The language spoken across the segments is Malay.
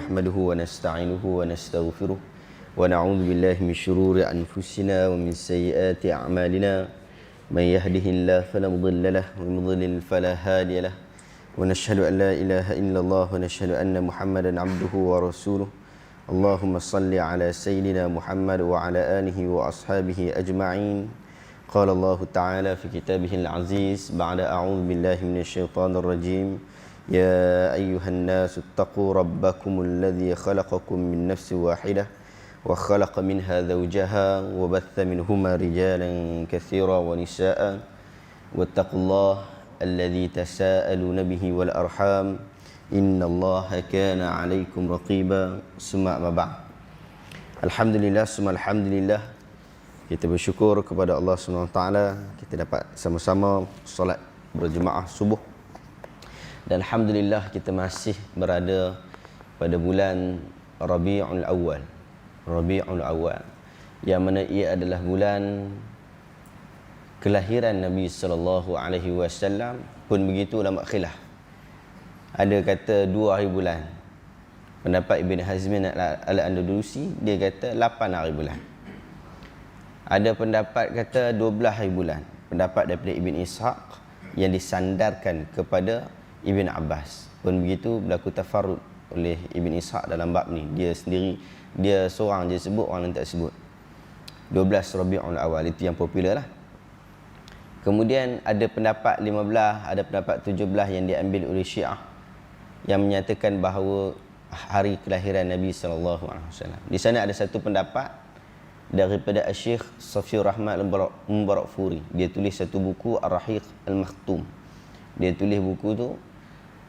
نحمده ونستعينه ونستغفره ونعوذ بالله من شرور أنفسنا ومن سيئات أعمالنا من يهده الله فلا مضل له ومن يضلل فلا هادي له ونشهد أن لا إله إلا الله ونشهد أن محمدا عبده ورسوله اللهم صل على سيدنا محمد وعلى آله وأصحابه أجمعين قال الله تعالى في كتابه العزيز بعد أعوذ بالله من الشيطان الرجيم يا أيها الناس اتقوا ربكم الذي خلقكم من نفس واحدة وخلق منها زوجها وبث منهما رجالا كثيرا ونساء واتقوا الله الذي تساءلون به والأرحام إن الله كان عليكم رقيبا ثم أما بعد Alhamdulillah, summa alhamdulillah, kita bersyukur kepada Allah SWT. Kita dapat sama-sama solat berjemaah subuh. Dan Alhamdulillah kita masih berada pada bulan Rabi'ul Awal. Rabi'ul Awal, yang mana ia adalah bulan kelahiran Nabi SAW. Pun begitu ulama khilaf. Ada kata 2 hari bulan. Pendapat Ibn Hazmin al-Andalusi, dia kata 8 hari bulan. Ada pendapat kata 12 hari bulan. Pendapat daripada Ibn Ishaq yang disandarkan kepada Ibn Abbas. Pun begitu berlaku tafarrud oleh Ibn Ishaq dalam bab ni. Dia sendiri, dia seorang je sebut, orang lain tak sebut. 12 Rabi'ul Awal, itu yang popular lah. Kemudian ada pendapat 15, ada pendapat 17 yang diambil oleh Syiah, yang menyatakan bahawa hari kelahiran Nabi SAW. Di sana ada satu pendapat daripada Syekh Safiur Rahman al-Mubarakfuri. Dia tulis satu buku Ar-Rahiq al-Makhtum. Dia tulis buku tu,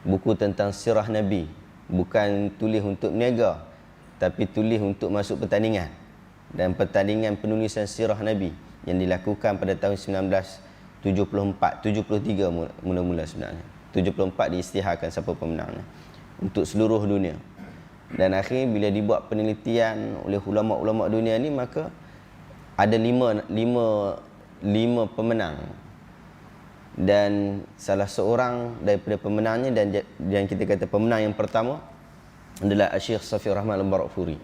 buku tentang sirah Nabi. Bukan tulis untuk meniaga, tapi tulis untuk masuk pertandingan. Dan pertandingan penulisan sirah Nabi yang dilakukan pada tahun 1974, 73 mula-mula sebenarnya. 74 diisytiharkan siapa pemenangnya untuk seluruh dunia. Dan akhirnya bila dibuat penelitian oleh ulama-ulama dunia ni, maka ada lima pemenang. Dan salah seorang daripada pemenangnya, dan kita kata pemenang yang pertama adalah Syekh Safiur Rahman al-Mubarakfuri.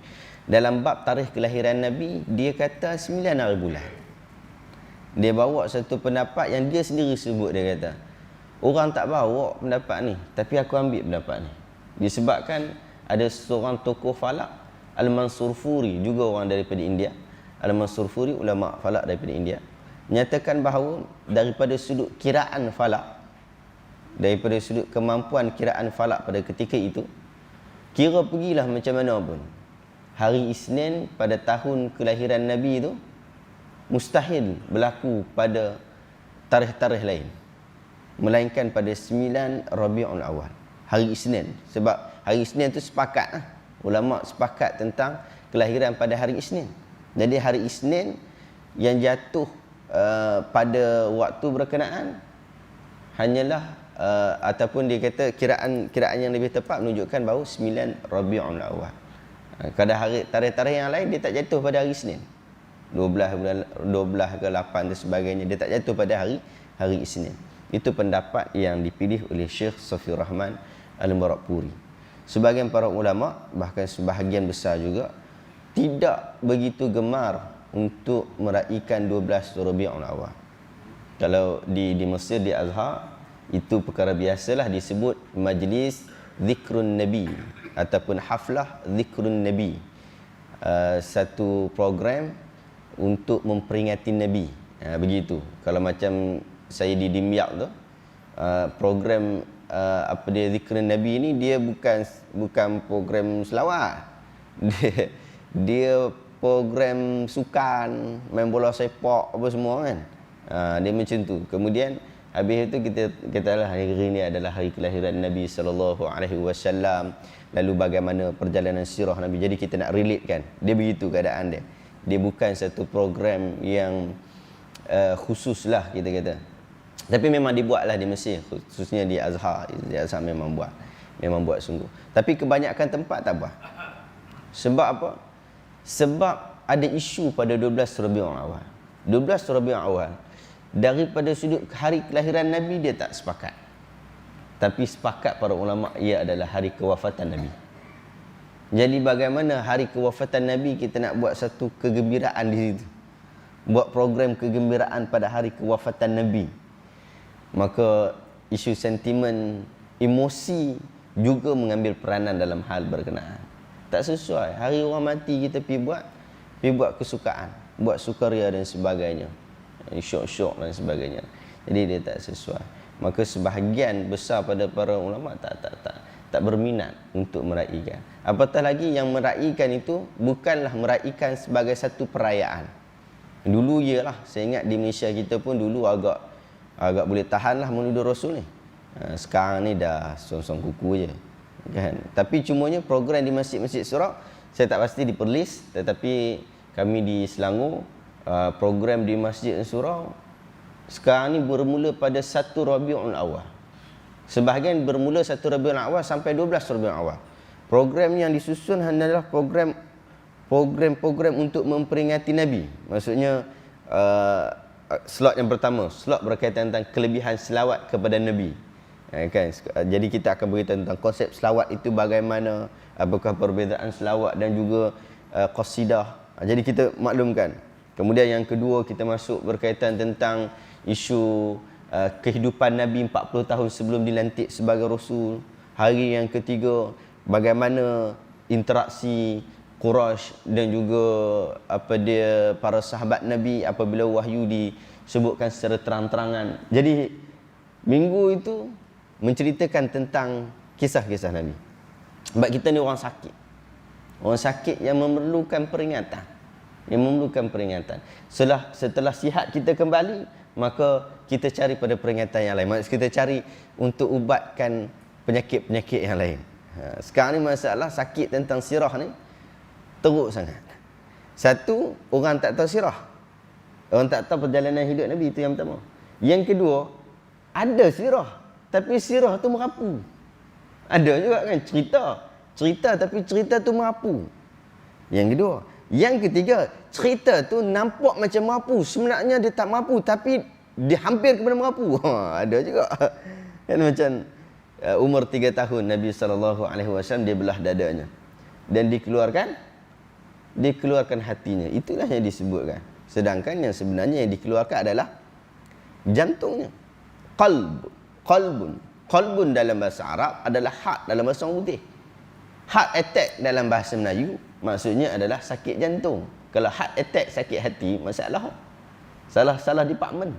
Dalam bab tarikh kelahiran Nabi, dia kata 9 hari bulan. Dia bawa satu pendapat yang dia sendiri sebut. Dia kata, orang tak bawa pendapat ni, tapi aku ambil pendapat ni. Disebabkan ada seorang tokoh falak, Al-Mansur Furi, juga orang daripada India. Al-Mansur Furi, ulama falak daripada India, menyatakan bahawa daripada sudut kiraan falak, daripada sudut kemampuan kiraan falak pada ketika itu, kira pergilah macam mana pun, hari Isnin pada tahun kelahiran Nabi itu mustahil berlaku pada tarikh-tarikh lain, melainkan pada 9 Rabi'ul Awal, hari Isnin. Sebab hari Isnin tu sepakat lah. Ulama sepakat tentang kelahiran pada hari Isnin. Jadi hari Isnin yang jatuh pada waktu berkenaan hanyalah ataupun dia kata kiraan yang lebih tepat menunjukkan bahawa 9 Rabi'ul Awal. Kadang hari tarikh-tarikh yang lain dia tak jatuh pada hari Isnin. 12 ke 8 dan sebagainya, dia tak jatuh pada hari Isnin. Itu pendapat yang dipilih oleh Syekh Safiur Rahman al-Mubarakfuri. Sebahagian para ulama, bahkan sebahagian besar juga, tidak begitu gemar untuk meraihkan 12 Rabi'ul Awal. Kalau di Mesir, di Azhar, itu perkara biasalah disebut majlis zikrun Nabi ataupun haflah zikrun Nabi. Satu program untuk memperingati Nabi. Begitu. Kalau macam saya di Dimyak tu, program apa dia zikrun Nabi ni, dia bukan program selawat. Dia program sukan, main bola sepak apa semua kan. Dia macam tu. Kemudian habis itu kita katalah hari ini adalah hari kelahiran Nabi SAW. Lalu bagaimana perjalanan sirah Nabi. Jadi kita nak relate kan. Dia begitu keadaan dia. Dia bukan satu program yang khusus lah kita kata. Tapi memang dibuatlah di Mesir, khususnya di Azhar. Di Azhar memang buat sungguh. Tapi kebanyakan tempat tak buat. Sebab apa? Sebab ada isu pada 12 Rabi'ul Awal. 12 Rabi'ul Awal, daripada sudut hari kelahiran Nabi dia tak sepakat. Tapi sepakat para ulama ia adalah hari kewafatan Nabi. Jadi bagaimana hari kewafatan Nabi kita nak buat satu kegembiraan di situ. Buat program kegembiraan pada hari kewafatan Nabi. Maka isu sentimen, emosi juga mengambil peranan dalam hal berkenaan. Tak sesuai. Hari orang mati kita pergi buat kesukaan, buat sukaria dan sebagainya. Syok-syok dan sebagainya. Jadi dia tak sesuai. Maka sebahagian besar pada para ulama tak berminat untuk meraihkan. Apatah lagi yang meraihkan itu bukanlah meraihkan sebagai satu perayaan. Dulu iyalah, saya ingat di Malaysia kita pun dulu agak boleh tahanlah Maulidur Rasul ni. Sekarang ni dah song-song kuku je. Kan? Tapi cumanya program di masjid-masjid Sarawak saya tak pasti di Perlis, tetapi kami di Selangor program di Masjid Sarawak sekarang ni bermula pada 1 Rabiul Awal. Sebahagian bermula 1 Rabiul Awal sampai 12 Rabiul Awal. Program yang disusun adalah program untuk memperingati Nabi. Maksudnya slot yang pertama, slot berkaitan tentang kelebihan selawat kepada Nabi. Kan? Jadi kita akan beritahu tentang konsep selawat itu bagaimana, apakah perbezaan selawat dan juga qasidah. Jadi kita maklumkan. Kemudian yang kedua kita masuk berkaitan tentang isu kehidupan Nabi 40 tahun sebelum dilantik sebagai Rasul. Hari yang ketiga, bagaimana interaksi Quraisy dan juga para sahabat Nabi apabila wahyu disebutkan secara terang-terangan. Jadi minggu itu menceritakan tentang kisah-kisah Nabi. Sebab kita ni orang sakit. Orang sakit yang memerlukan peringatan. Setelah sihat kita kembali, maka kita cari pada peringatan yang lain. Maksud kita cari untuk ubatkan penyakit-penyakit yang lain. Sekarang ni masalah sakit tentang sirah ni teruk sangat. Satu, orang tak tahu sirah. Orang tak tahu perjalanan hidup Nabi, itu yang pertama. Yang kedua, ada sirah, tapi sirah tu merapu. Ada juga kan cerita tapi cerita tu merapu. Yang kedua. Yang ketiga, cerita tu nampak macam merapu, sebenarnya dia tak merapu tapi dia hampir kepada merapu. Ada juga. Kan macam umur 3 tahun Nabi SAW dia belah dadanya dan dikeluarkan hatinya. Itulah yang disebutkan. Sedangkan yang sebenarnya yang dikeluarkan adalah jantungnya. Qalbun dalam bahasa Arab adalah heart dalam bahasa orang putih. Heart attack dalam bahasa Melayu maksudnya adalah sakit jantung. Kalau heart attack sakit hati, masalah salah department.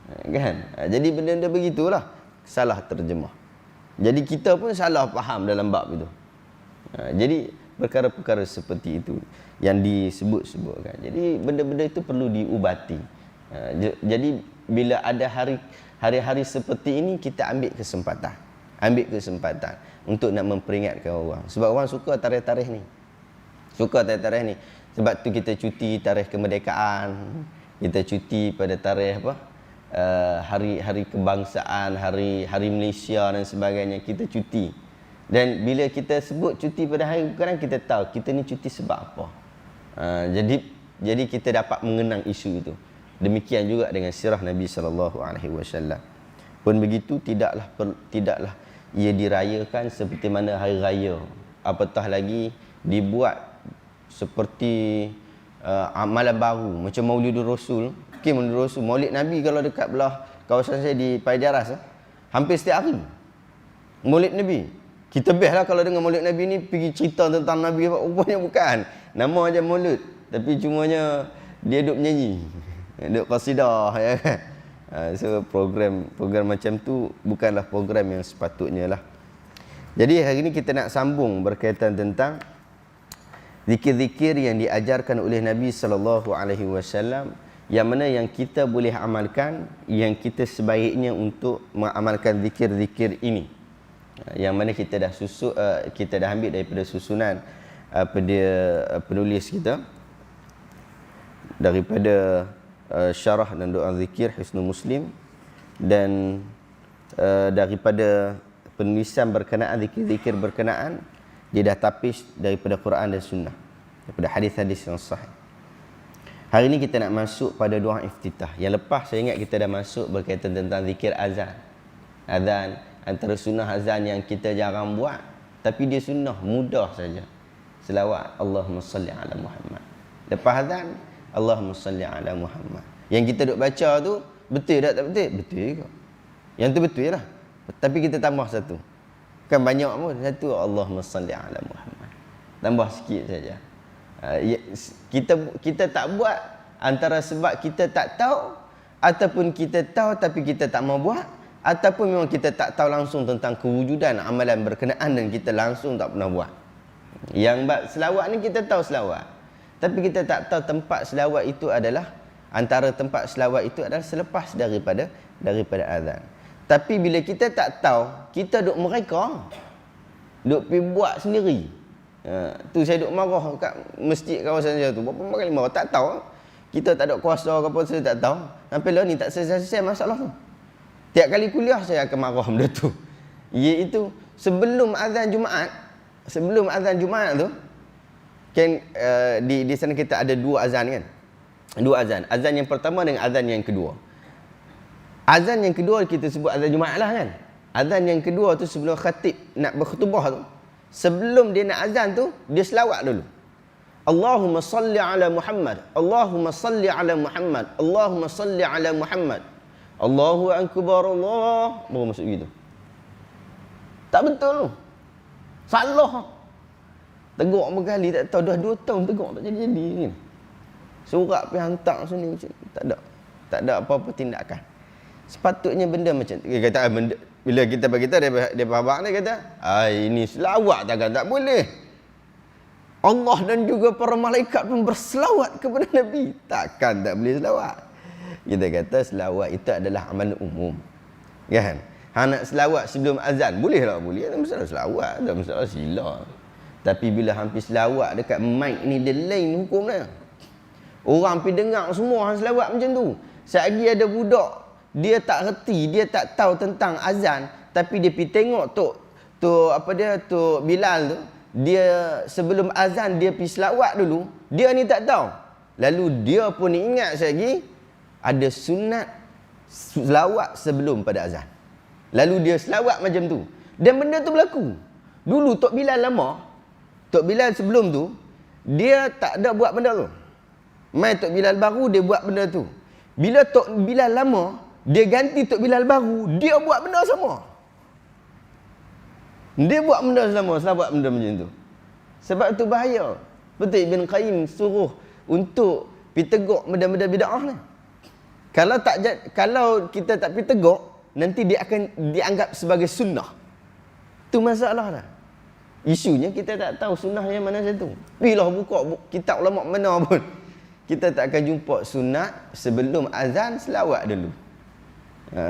Kan? Jadi benda-benda begitulah salah terjemah. Jadi kita pun salah faham dalam bab itu. Jadi perkara-perkara seperti itu yang disebut-sebutkan. Jadi benda-benda itu perlu diubati. Jadi bila ada hari-hari seperti ini, kita ambil kesempatan untuk nak memperingatkan orang. Sebab orang suka tarikh-tarikh ni. Sebab tu kita cuti tarikh kemerdekaan, kita cuti pada tarikh hari kebangsaan, hari Malaysia dan sebagainya, kita cuti. Dan bila kita sebut cuti pada hari kadang kita tahu kita ni cuti sebab apa. Jadi kita dapat mengenang isu itu. Demikian juga dengan sirah Nabi SAW. Pun begitu, tidaklah ia dirayakan seperti mana hari raya. Apatah lagi dibuat seperti amalan baru macam Maulidur Rasul. Maulidur Rasul, Maulid Nabi kalau dekat belah kawasan saya di Paidaras, hampir setiap hari Maulid Nabi. Kita best lah kalau dengar Maulid Nabi ni pergi cerita tentang Nabi, rupanya bukan. Nama aja Maulid, tapi cumanya dia duk menyanyi, duk qasidah, ya kan. So program macam tu bukanlah program yang sepatutnya lah. Jadi hari ni kita nak sambung berkaitan tentang zikir-zikir yang diajarkan oleh Nabi SAW, yang mana yang kita boleh amalkan, yang kita sebaiknya untuk mengamalkan zikir-zikir ini, yang mana kita dah ambil daripada susunan penulis kita daripada syarah dan doa zikir Hisnul Muslim, dan daripada penulisan berkenaan zikir-zikir berkenaan dia dah tapis daripada Quran dan Sunnah, daripada hadis-hadis yang sahih. Hari ini kita nak masuk pada doa iftitah. Yang lepas saya ingat kita dah masuk berkaitan tentang zikir azan. Azan antara sunnah azan yang kita jarang buat, tapi dia sunnah, mudah saja. selawat Allahumma salli ala Muhammad. Lepas azan Allahumma salli ala Muhammad. Yang kita duk baca tu betul tak betul? Betul juga. Yang tu betul lah. Tapi kita tambah satu. Kan banyak pun. Satu Allahumma salli ala Muhammad. Tambah sikit saja. Kita tak buat antara sebab kita tak tahu, ataupun kita tahu tapi kita tak mau buat, ataupun memang kita tak tahu langsung tentang kewujudan amalan berkenaan dan kita langsung tak pernah buat. Yang selawat ni kita tahu selawat, tapi kita tak tahu tempat selawat itu adalah, antara tempat selawat itu adalah selepas daripada azan. Tapi bila kita tak tahu, kita duk mereka, duk pergi buat sendiri. Tu saya duk marah kat masjid kawasan saya tu. Berapa kali marah, tak tahu. Kita tak ada kuasa ke apa, saya tak tahu. Sampai lah ni tak selesai masalah tu. Tiap kali kuliah saya akan marah benda tu. Iaitu sebelum azan Jumaat, tu kan, di sana kita ada dua azan kan. Dua azan. Azan yang pertama dengan azan yang kedua. Azan yang kedua kita sebut azan Jumaat lah kan. Azan yang kedua tu sebelum khatib nak berkhutbah tu, sebelum dia nak azan tu, dia selawat dulu. Allahumma salli ala Muhammad, Allahumma salli ala Muhammad, Allahumma salli ala Muhammad, Allahu akbar, Allah. Baru masuk gitu. Tak betul tu. Salah. Tegur berkali tak tahu, dah 2 tahun tegur tak jadi-jadi ni. Surat pergi hantar sini, tak ada apa-apa tindakan. Sepatutnya benda macam tu. Dia kata benda, bila kita bagi tahu dia abang dia kata, ini selawat takkan tak boleh. Allah dan juga para malaikat pun berselawat kepada Nabi. Takkan tak boleh selawat. Kita kata selawat itu adalah amal umum. Kan? Nak selawat sebelum azan, boleh tak? Boleh. Tak masalah selawat, tak masalah sila. Tapi bila hampir selawat dekat mic ni, dia lain hukum dia. Orang pergi dengar semua orang selawat macam tu. Selagi ada budak, dia tak reti, dia tak tahu tentang azan, tapi dia pergi tengok Tok Bilal tu, dia sebelum azan dia pergi selawat dulu, dia ni tak tahu. Lalu dia pun ingat lagi ada sunat selawat sebelum pada azan. Lalu dia selawat macam tu. Dan benda tu berlaku. Dulu Tok Bilal lama, Tok Bilal sebelum tu, dia tak ada buat benda tu. Mai Tok Bilal baru, dia buat benda tu. Bila Tok Bilal lama, dia ganti Tok Bilal baru, dia buat benda sama. Dia buat benda sama, selawat benda macam tu. Sebab tu bahaya. Betul Ibn Qayyim suruh untuk pergi tegur benda-benda bid'ah ni. Kalau kita tak pergi tegur, nanti dia akan dianggap sebagai sunnah. Tu masalah dah. Isunya kita tak tahu sunnah yang mana satu. Pergilah buka kitab ulama mana pun, kita tak akan jumpa sunat sebelum azan selawat dulu.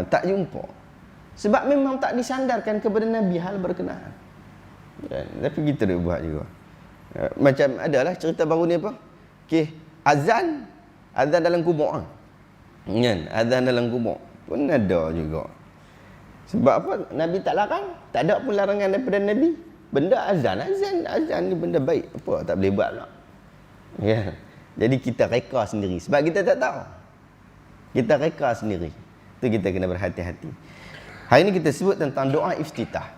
Tak jumpa. Sebab memang tak disandarkan kepada Nabi hal berkenaan. Tapi kita dah buat juga. Macam adalah cerita baru ni apa? Okey, azan dalam kubur. Kan? Azan dalam kubur pun ada juga. Sebab apa? Nabi tak larang. Tak ada pun larangan daripada Nabi. Benda azan ni benda baik. Apa tak boleh buat pula. Ya. Jadi kita reka sendiri. Sebab kita tak tahu. Kita reka sendiri. Itu kita kena berhati-hati. Hari ini kita sebut tentang doa iftitah.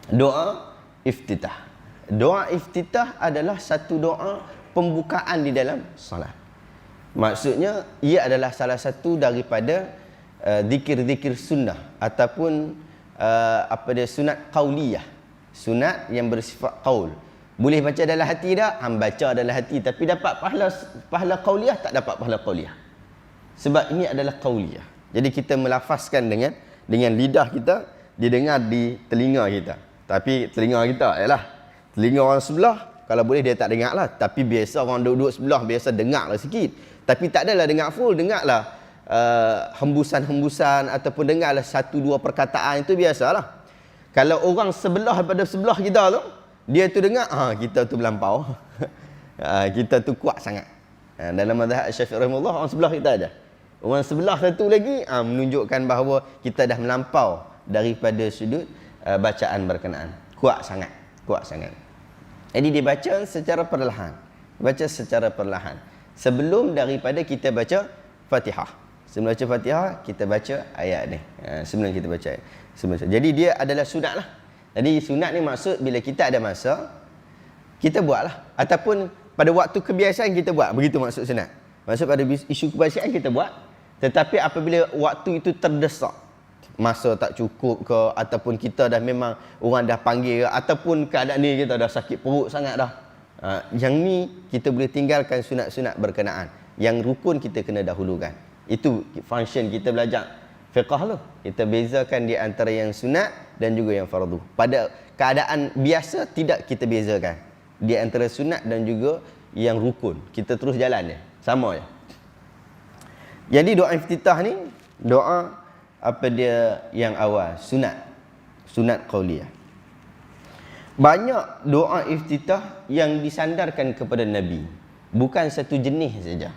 Doa iftitah. Doa iftitah adalah satu doa pembukaan di dalam solat. Maksudnya, ia adalah salah satu daripada zikir-zikir sunnah ataupun sunat qauliyah. Sunat yang bersifat qaul. Boleh baca dalam hati dah, baca dalam hati, tapi dapat pahala qauliyah, tak dapat pahala qauliyah. Sebab ini adalah qauliyah. Jadi kita melafazkan dengan lidah kita, didengar di telinga kita. Tapi telinga kita ialah telinga orang sebelah, kalau boleh dia tak dengar lah. Tapi biasa orang duduk sebelah, biasa dengar lah sikit. Tapi tak adalah dengar full, dengarlah hembusan-hembusan ataupun dengarlah 1-2 perkataan, itu biasalah. Kalau orang sebelah pada sebelah kita tu, dia tu dengar, kita tu melampau. Kita tu kuat sangat. Dalam mazhab Syafi'i rahimahullah, orang sebelah kita ada. Orang sebelah satu lagi menunjukkan bahawa kita dah melampau daripada sudut bacaan berkenaan. Kuat sangat. Jadi dibaca secara perlahan. Baca secara perlahan. Sebelum daripada kita baca Fatihah. Sebelum baca Fatihah, kita baca ayat ni. Sebelum kita baca ayat. Jadi dia adalah sunat lah. Jadi sunat ni maksud bila kita ada masa, kita buatlah. Ataupun pada waktu kebiasaan kita buat. Begitu maksud sunat. Maksud pada isu kebiasaan kita buat. Tetapi apabila waktu itu terdesak, masa tak cukup ke, ataupun kita dah memang orang dah panggil ke, ataupun keadaan ni kita dah sakit perut sangat dah. Yang ni kita boleh tinggalkan sunat-sunat berkenaan. Yang rukun kita kena dahulukan. Itu function kita belajar fiqh tu. Kita bezakan di antara yang sunat dan juga yang fardu. Pada keadaan biasa tidak kita bezakan di antara sunat dan juga yang rukun. Kita terus jalan je. Sama je. Jadi doa iftitah ni, doa apa dia yang awal, sunat. Sunat qauliyah. Banyak doa iftitah yang disandarkan kepada Nabi. Bukan satu jenis saja.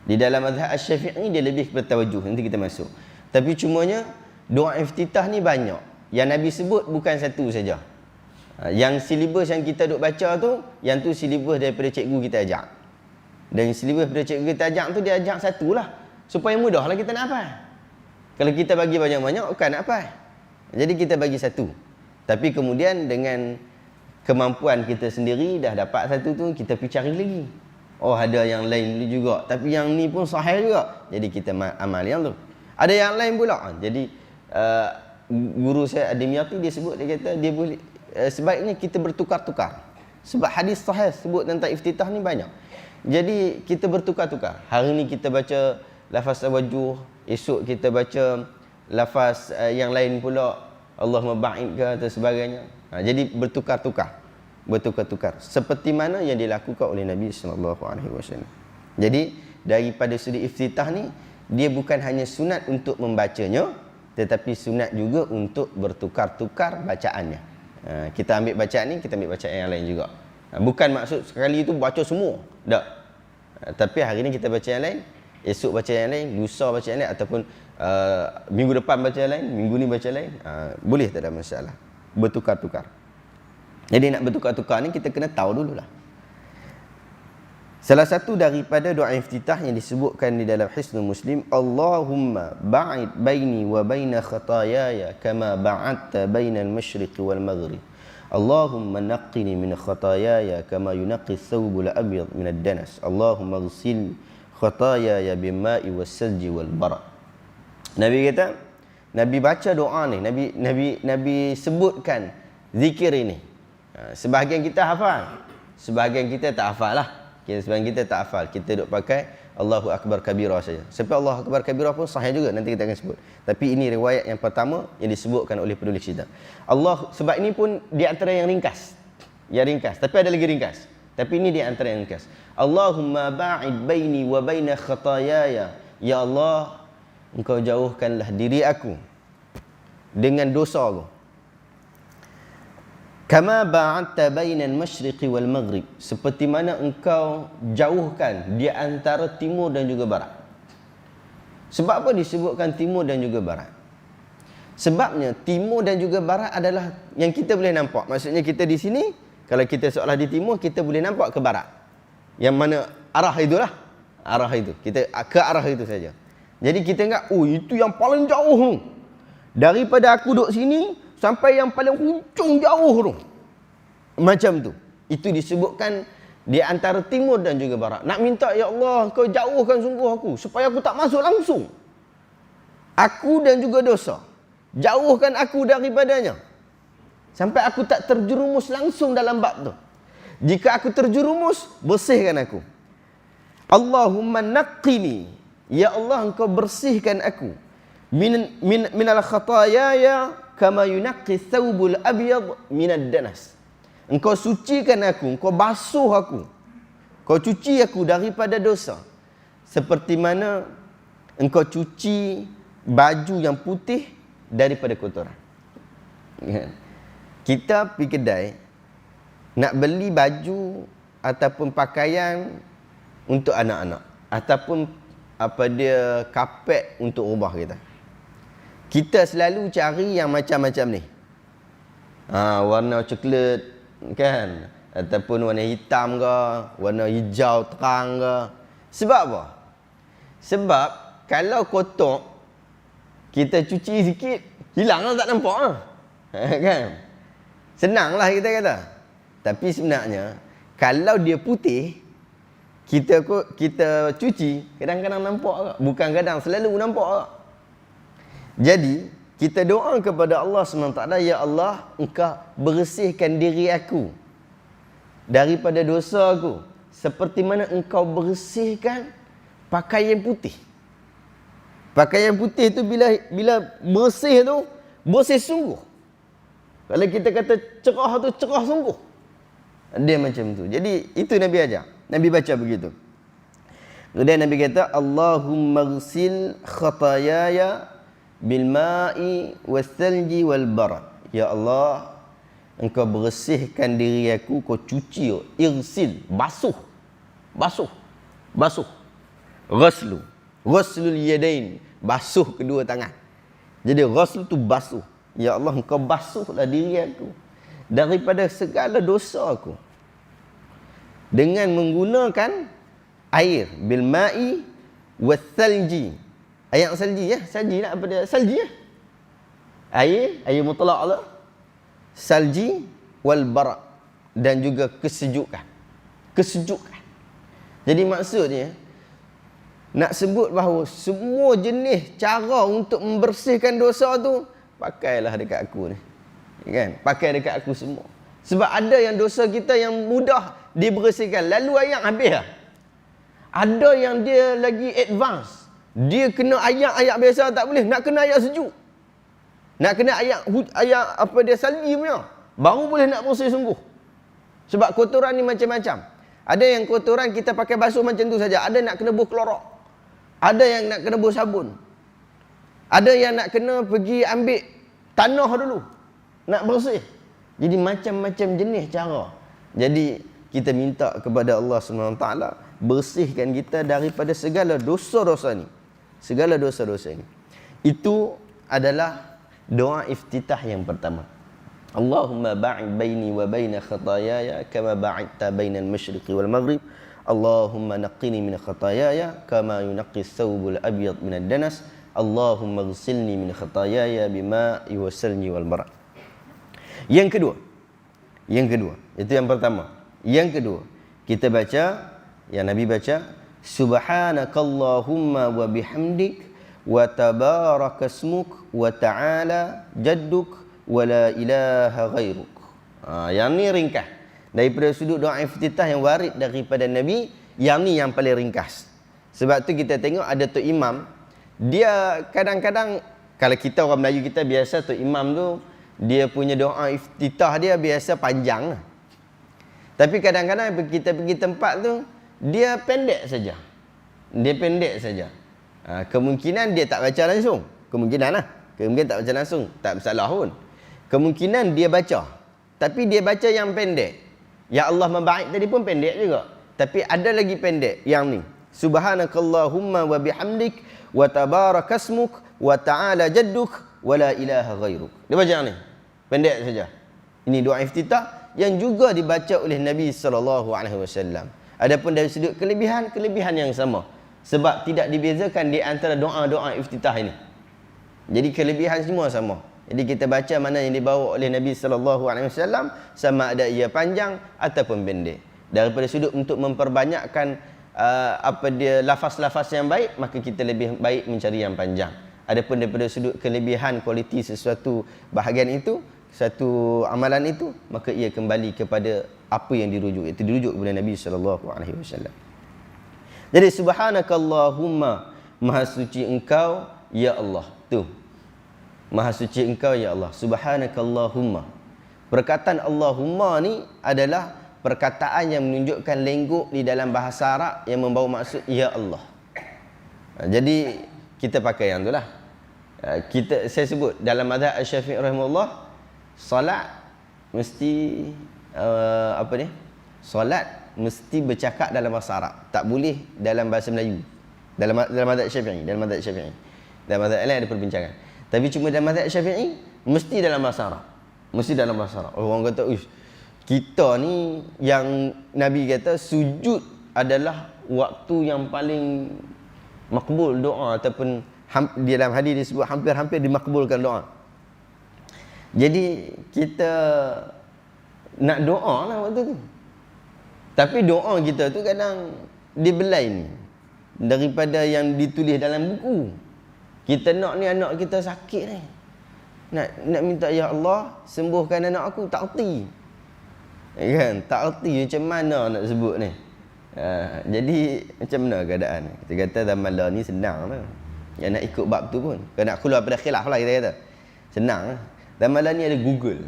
Di dalam mazhab Asy-Syafi'i dia lebih kepada tawajuh. Nanti kita masuk. Tapi cumanya doa iftitah ni banyak. Yang Nabi sebut bukan satu saja. Yang silibus yang kita duk baca tu, yang tu silibus daripada cikgu kita ajak. Dan silibus daripada cikgu kita ajak tu dia ajak satulah. Supaya mudahlah kita nak hafal. Kalau kita bagi banyak-banyak bukan nak hafal. Jadi kita bagi satu. Tapi kemudian dengan kemampuan kita sendiri dah dapat satu tu, kita pergi cari lagi. Oh ada yang lain juga, tapi yang ni pun sahih juga. Jadi kita amal yang tu. Ada yang lain pula. Jadi guru saya Adimyati dia sebut, dia kata dia boleh sebaiknya kita bertukar-tukar. Sebab hadis sahih sebut tentang iftitah ni banyak. Jadi kita bertukar-tukar. Hari ni kita baca lafaz tawajuh, esok kita baca lafaz yang lain pula, Allahumma ba'id ke atau sebagainya. Jadi bertukar-tukar. Bertukar-tukar seperti mana yang dilakukan oleh Nabi sallallahu alaihi wasallam. Jadi daripada segi iftitah ni dia bukan hanya sunat untuk membacanya, tetapi sunat juga untuk bertukar-tukar bacaannya. Kita ambil bacaan ni, kita ambil bacaan yang lain juga. Bukan maksud sekali itu baca semua. Tak. Tapi hari ni kita baca yang lain, esok baca yang lain, lusa baca yang lain, ataupun minggu depan baca yang lain, minggu ni baca yang lain. Boleh, tak ada masalah. Bertukar-tukar. Jadi nak bertukar-tukar ni kita kena tahu dululah. Salah satu daripada doa iftitah yang disebutkan di dalam Hisnul Muslim, Allahumma ba'id baini wa baina khataayaya kama ba'adta bainal masyriqi wal maghrib. Allahumma naqqini min khataayaya kama yunaqqi thawbul abyad min ad-danas. Allahumma ghsil khataayaya bima'i was-salji wal bara. Nabi kata, Nabi baca doa ni, Nabi sebutkan zikir ini. Sebahagian kita hafal, sebahagian kita tak hafal lah. Sebahagian kita tak hafal, kita duk pakai Allahu Akbar Kabira saja. Sebab Allahu Akbar Kabira pun sahih juga, nanti kita akan sebut. Tapi ini riwayat yang pertama yang disebutkan oleh penulis kita. Sebab ini pun di antara yang ringkas. Yang ringkas, tapi ada lagi ringkas. Tapi ini di antara yang ringkas. Allahumma ba'id baini wa baina khataayaya. Ya Allah, Engkau jauhkanlah diri aku dengan dosa aku. Kama ba'adta bainal masyriqi wal maghrib, seperti mana Engkau jauhkan di antara timur dan juga barat. Sebab apa disebutkan timur dan juga barat? Sebabnya timur dan juga barat adalah yang kita boleh nampak. Maksudnya kita di sini, kalau kita seolah di timur, kita boleh nampak ke barat. Yang mana arah itulah. Arah itu. Kita ke arah itu saja. Jadi kita ingat, oh itu yang paling jauh. Daripada aku duduk sini sampai yang paling hujung jauh tu. Macam tu. Itu disebutkan di antara timur dan juga barat. Nak minta, ya Allah, Kau jauhkan sungguh aku, supaya aku tak masuk langsung. Aku dan juga dosa. Jauhkan aku daripadanya. Sampai aku tak terjerumus langsung dalam bab tu. Jika aku terjerumus, bersihkan aku. Allahumma naqqini. Ya Allah, Engkau bersihkan aku. Minal khataayaya kama yunaqqi thawbul abyad minad danas. Engkau sucikan aku, Engkau basuh aku, Kau cuci aku daripada dosa, seperti mana Engkau cuci baju yang putih daripada kotoran. Kita pergi kedai nak beli baju ataupun pakaian untuk anak-anak, ataupun apa dia, kapet untuk rumah kita. Kita selalu cari yang macam-macam ni. Warna coklat kan, ataupun warna hitam ke, warna hijau terang ke. Sebab apa? Sebab kalau kotor, kita cuci sikit, hilanglah, tak nampak lah. Kan? Senanglah kita kata. Tapi sebenarnya kalau dia putih, kita cuci, kadang-kadang nampak tak? Bukan kadang, selalu nampak tak? Jadi kita doa kepada Allah SWT, ya Allah, Engkau bersihkan diri aku daripada dosa aku seperti mana Engkau bersihkan pakaian putih. Pakaian putih tu bila bersih tu, bersih sungguh. Kalau kita kata cerah tu, cerah sungguh. Dia macam tu. Jadi itu Nabi ajar. Nabi baca begitu. Kemudian Nabi kata, Allahumma ghsil khatayaya bil ma'i was-salji wal barad. Ya Allah, Engkau bersihkan diri aku, kau cuci, irsil, basuh. Ghuslul yadain, basuh kedua tangan. Jadi ghusl tu basuh. Ya Allah, Engkau basuhlah diri aku daripada segala dosa aku dengan menggunakan air, bil ma'i was-salji. Ayat salji ya, salji nak apa dia? Salji ya. Air mutlak lah. Salji wal bara, dan juga kesejukan. Jadi maksudnya nak sebut bahawa semua jenis cara untuk membersihkan dosa tu pakailah dekat aku ni. Kan? Pakai dekat aku semua. Sebab ada yang dosa kita yang mudah dibersihkan, lalu ayat habis lah. Ada yang dia lagi advance. Dia kena ayat-ayat biasa tak boleh, nak kena ayat sejuk. Nak kena ayat apa dia salji punya, baru boleh nak bersih sungguh. Sebab kotoran ni macam-macam. Ada yang kotoran kita pakai basuh macam tu saja, ada nak kena buh klorak. Ada yang nak kena buh sabun. Ada yang nak kena pergi ambil tanah dulu nak bersih. Jadi macam-macam jenis cara. Jadi kita minta kepada Allah SWT bersihkan kita daripada segala dosa-dosa ni. Segala dosa-dosa ni. Itu adalah doa iftitah yang pertama. Allahumma ba'id baini wa baina khataayaya kama ba'idta bainal masyriqi wal maghrib. Allahumma naqqini min khataayaya kama yunaqqi thawbul abyad minad danas. Allahumma ghsilni min khataayaya bima'i wasalni wal bara. Yang kedua, itu yang pertama. Yang kedua, kita baca, yang Nabi baca, subhanakallahumma wa bihamdik wa tabarakasmuk wa ta'ala jadduk wa la ilaha ghairuk. Yang ni ringkas. Daripada sudut doa iftitah yang warid daripada Nabi, yang ni yang paling ringkas. Sebab tu kita tengok ada Tok Imam, dia kadang-kadang, kalau kita orang Melayu kita biasa Tok Imam tu, dia punya doa iftitah dia biasa panjang. Tapi kadang-kadang kita pergi tempat tu, dia pendek saja. Kemungkinan dia tak baca langsung. Kemungkinan tak baca langsung. Tak masalah pun. Kemungkinan dia baca. Tapi dia baca yang pendek. Ya Allah membaik tadi pun pendek juga. Tapi ada lagi pendek. Yang ni. Subhanakallahumma wa bihamdik wa tabarakasmuk wa ta'ala jadduk wa la ilaha ghairuk. Dia baca yang ni. Pendek saja. Ini doa iftitah yang juga dibaca oleh Nabi SAW. Adapun dari sudut kelebihan yang sama. Sebab tidak dibezakan di antara doa-doa iftitah ini. Jadi kelebihan semua sama. Jadi kita baca mana yang dibawa oleh Nabi SAW, sama ada ia panjang ataupun pendek. Daripada sudut untuk memperbanyakkan lafaz-lafaz yang baik, maka kita lebih baik mencari yang panjang. Adapun daripada sudut kelebihan kualiti sesuatu bahagian itu, satu amalan itu, maka ia kembali kepada apa yang dirujuk. Itu dirujuk kepada Nabi SAW. Jadi subhanakallahumma, maha suci engkau ya Allah. Tu, maha suci engkau ya Allah. Subhanakallahumma. Perkataan Allahumma ni adalah perkataan yang menunjukkan lengguk di dalam bahasa Arab yang membawa maksud ya Allah. Jadi kita pakai yang itulah. Saya sebut dalam mazhab Asy-Syafi'i rahimahullah, solat mesti solat mesti bercakap dalam bahasa Arab, tak boleh dalam bahasa Melayu. Dalam mazhab Syafi'i, dalam mazhab lain ada perbincangan. Tapi cuma dalam mazhab Syafi'i mesti dalam bahasa Arab. Mesti dalam bahasa Arab. Orang kata, kita ni yang Nabi kata sujud adalah waktu yang paling makbul doa, ataupun di dalam hadis disebut hampir-hampir dimakbulkan doa. Jadi kita nak doa lah waktu tu. Tapi doa kita tu kadang dibelai ni daripada yang ditulis dalam buku. Kita nak ni anak kita sakit ni. Nak minta ya Allah sembuhkan anak aku, tak erti. Kan? Tak erti macam mana nak sebut ni. Jadi macam mana keadaan? Kita kata zaman lah ni senang lah. Yang nak ikut bab tu pun. Kalau nak keluar pada khilaf lah kita kata. Senang lah. Zaman lah ni ada Google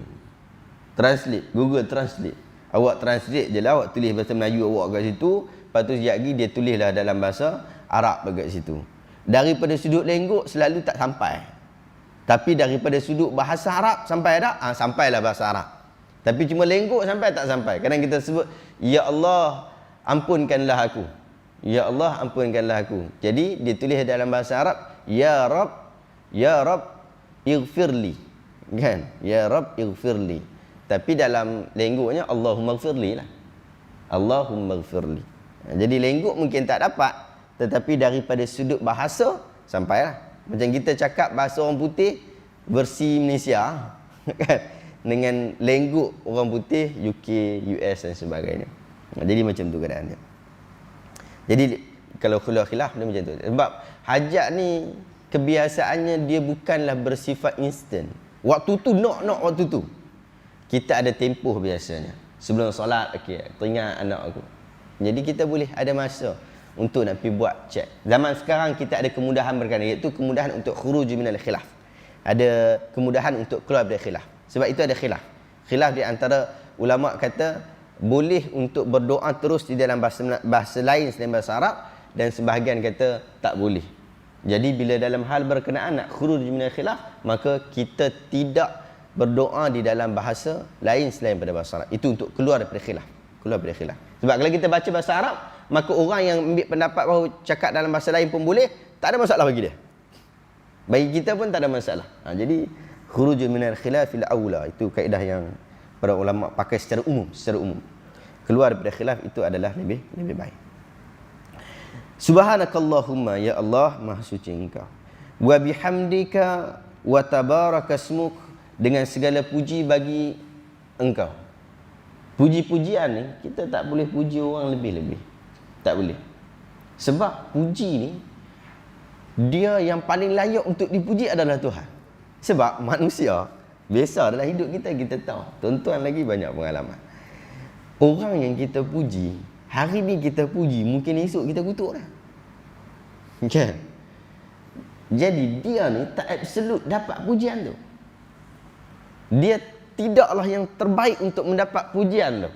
Translate. Google Translate. Awak translate je lah. Awak tulis bahasa Melayu awak kat situ. Lepas tu sekejap lagi dia tulislah dalam bahasa Arab kat situ. Daripada sudut lenggok selalu tak sampai. Tapi daripada sudut bahasa Arab sampai tak? Sampailah bahasa Arab. Tapi cuma lenggok sampai tak sampai. Kadang kita sebut, Ya Allah, ampunkanlah aku. Ya Allah, ampunkanlah aku. Jadi, dia tulis dalam bahasa Arab, Ya Rab, ighfirli. Kan? Ya Rab, ighfirli. Tapi dalam lenggoknya, Allahumma ighfirli lah. Allahumma ighfirli. Jadi, lenggok mungkin tak dapat. Tetapi daripada sudut bahasa, sampailah. Macam kita cakap bahasa orang putih versi Malaysia kan, dengan lenggok orang putih UK, US dan sebagainya. Jadi macam tu keadaan dia. Jadi kalau keluar khilaf dia macam tu. Sebab hajat ni kebiasaannya dia bukanlah bersifat instan. Waktu tu nak waktu tu. Kita ada tempoh biasanya. Sebelum solat, okey, teringat anak aku. Jadi kita boleh ada masa untuk nak pergi buat cek. Zaman sekarang kita ada kemudahan berkaitan, iaitu kemudahan untuk khuruj minal khilaf. Ada kemudahan untuk keluar dari khilaf. Sebab itu ada khilaf. Khilaf di antara ulama kata boleh untuk berdoa terus di dalam bahasa lain selain bahasa Arab, dan sebahagian kata tak boleh. Jadi bila dalam hal berkenaan nak khuruj minal khilaf, maka kita tidak berdoa di dalam bahasa lain selain pada bahasa Arab. Itu untuk keluar daripada khilaf. Keluar daripada khilaf. Sebab kalau kita baca bahasa Arab, maka orang yang ambil pendapat bahawa cakap dalam bahasa lain pun boleh, tak ada masalah bagi dia. Bagi kita pun tak ada masalah. Jadi khuruj minal khilafil aula, itu kaedah yang para ulama pakai secara umum, Keluar daripada khilaf itu adalah lebih baik. Subhanakallahumma, ya Allah, maha suci Engkau. Wa bihamdika wa tabarakasmuk, dengan segala puji bagi Engkau. Puji-pujian ni kita tak boleh puji orang lebih-lebih. Tak boleh. Sebab puji ni, dia yang paling layak untuk dipuji adalah Tuhan. Sebab manusia, biasa dalam hidup kita tahu. Tuan-tuan lagi banyak pengalaman. Orang yang kita puji, hari ni kita puji, mungkin esok kita kutuk dah. Kan? Jadi dia ni tak absolut dapat pujian tu. Dia tidaklah yang terbaik untuk mendapat pujian tu.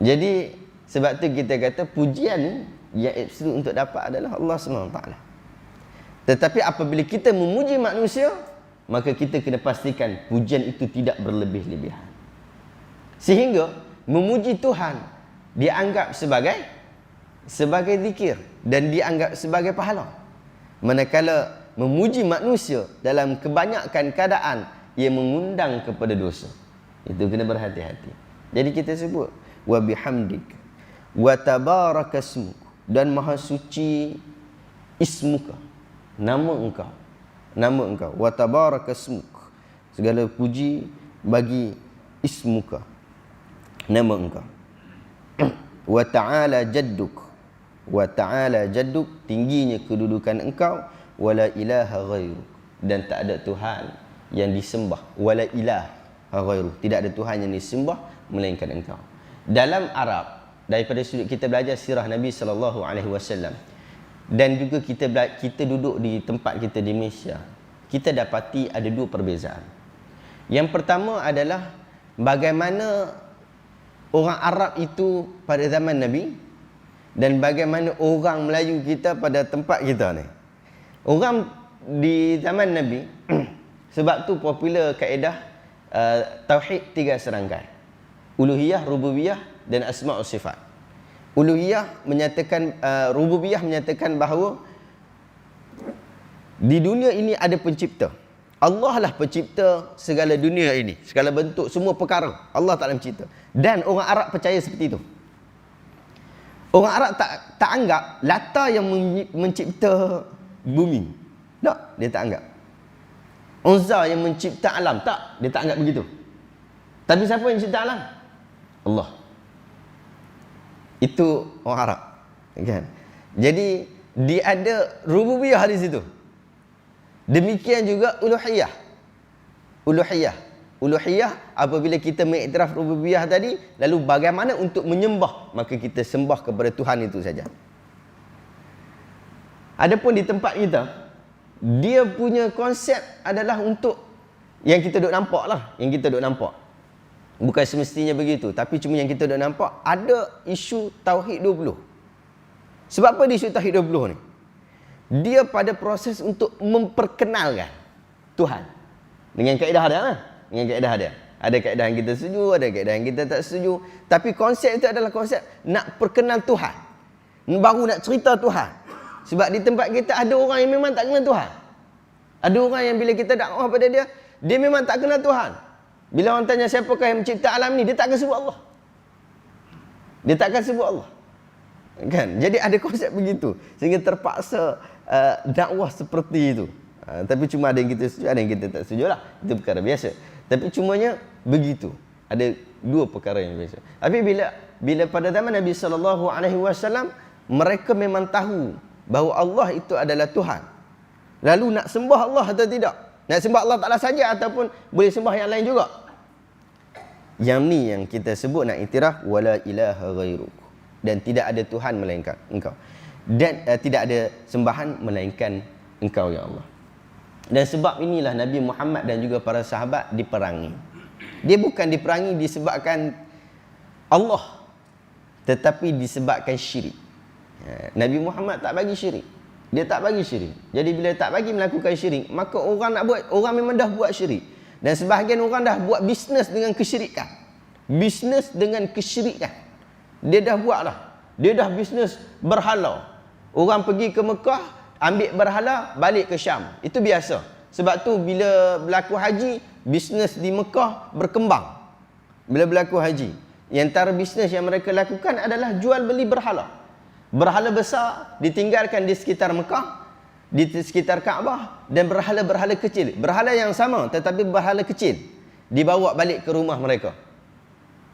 Jadi sebab tu kita kata pujian ni yang absolut untuk dapat adalah Allah SWT. Tetapi apabila kita memuji manusia, maka kita kena pastikan pujian itu tidak berlebih-lebihan. Sehingga memuji Tuhan dianggap sebagai zikir dan dianggap sebagai pahala. Manakala memuji manusia dalam kebanyakan keadaan ia mengundang kepada dosa. Itu kena berhati-hati. Jadi kita sebut wa bihamdika wa tabarakasmuk, dan maha suci ismuka, nama engkau. Wa tabarakasmuk, segala puji bagi ismuka, nama engkau. Wa ta'ala jadduk, tingginya kedudukan engkau. Wala ilaha ghairuk, dan tak ada Tuhan yang disembah. Wala ilaha ghairu, tidak ada Tuhan yang disembah melainkan engkau. Dalam Arab, daripada sudut kita belajar sirah Nabi SAW, dan juga kita duduk di tempat kita di Malaysia, kita dapati ada dua perbezaan. Yang pertama adalah bagaimana orang Arab itu pada zaman Nabi, dan bagaimana orang Melayu kita pada tempat kita ni. Orang di zaman Nabi sebab tu popular kaedah tauhid 3 serangkai. Uluhiyah, rububiyah dan asma' wa sifat. Uluhiyah menyatakan, rububiyah menyatakan bahawa di dunia ini ada pencipta. Allah lah pencipta segala dunia ini, segala bentuk, semua perkara. Allah Ta'ala mencipta. Dan orang Arab percaya seperti itu. Orang Arab tak anggap Lata yang mencipta bumi. Tak, dia tak anggap. Uzza yang mencipta alam. Tak, dia tak anggap begitu. Tapi siapa yang cipta alam? Allah. Itu orang Arab, kan? Jadi dia ada rububiyah di situ. Demikian juga uluhiyah. Uluhiyah apabila kita mengiktiraf rububiyah tadi, lalu bagaimana untuk menyembah? Maka kita sembah kepada Tuhan itu saja. Adapun di tempat kita, dia punya konsep adalah untuk yang kita duk nampak lah, yang kita duk nampak. Bukan semestinya begitu, tapi cuma yang kita duk nampak ada isu Tauhid 20. Sebab apa isu Tauhid 20 ni? Dia pada proses untuk memperkenalkan Tuhan. Dengan kaedah dia lah. Dengan kaedah dia. Ada kaedah yang kita setuju, ada kaedah yang kita tak setuju. Tapi konsep itu adalah konsep nak perkenal Tuhan. Baru nak cerita Tuhan. Sebab di tempat kita ada orang yang memang tak kenal Tuhan. Ada orang yang bila kita dakwah pada dia, dia memang tak kenal Tuhan. Bila orang tanya siapakah yang mencipta alam ni, dia tak akan sebut Allah. Dia tak akan sebut Allah. Kan? Jadi ada konsep begitu. Sehingga terpaksa dakwah seperti itu. Tapi cuma ada yang kita setuju, ada yang kita tak setuju lah. Itu perkara biasa. Tapi cumanya begitu. Ada dua perkara yang biasa. Tapi bila pada zaman Nabi SAW, mereka memang tahu bahawa Allah itu adalah Tuhan. Lalu nak sembah Allah atau tidak? Nak sembah Allah Ta'ala saja ataupun boleh sembah yang lain juga? Yang ni yang kita sebut nak iktiraf wala ilaha ghairuk. Dan tidak ada Tuhan melainkan engkau. Dan tidak ada sembahan melainkan engkau ya Allah. Dan sebab inilah Nabi Muhammad dan juga para sahabat diperangi. Dia bukan diperangi disebabkan Allah, tetapi disebabkan syirik. Nabi Muhammad tak bagi syirik. Dia tak bagi syirik. Jadi bila tak bagi melakukan syirik, maka orang nak buat, orang memang dah buat syirik. Dan sebahagian orang dah buat bisnes dengan kesyirikan. Bisnes dengan kesyirikan. Dia dah buat lah. Dia dah bisnes berhala. Orang pergi ke Mekah, ambil berhala, balik ke Syam. Itu biasa. Sebab tu bila berlaku haji, bisnes di Mekah berkembang. Bila berlaku haji, yang antara bisnes yang mereka lakukan adalah jual beli berhala. Berhala besar ditinggalkan di sekitar Mekah, di sekitar Kaabah, dan berhala-berhala kecil. Berhala yang sama tetapi berhala kecil dibawa balik ke rumah mereka.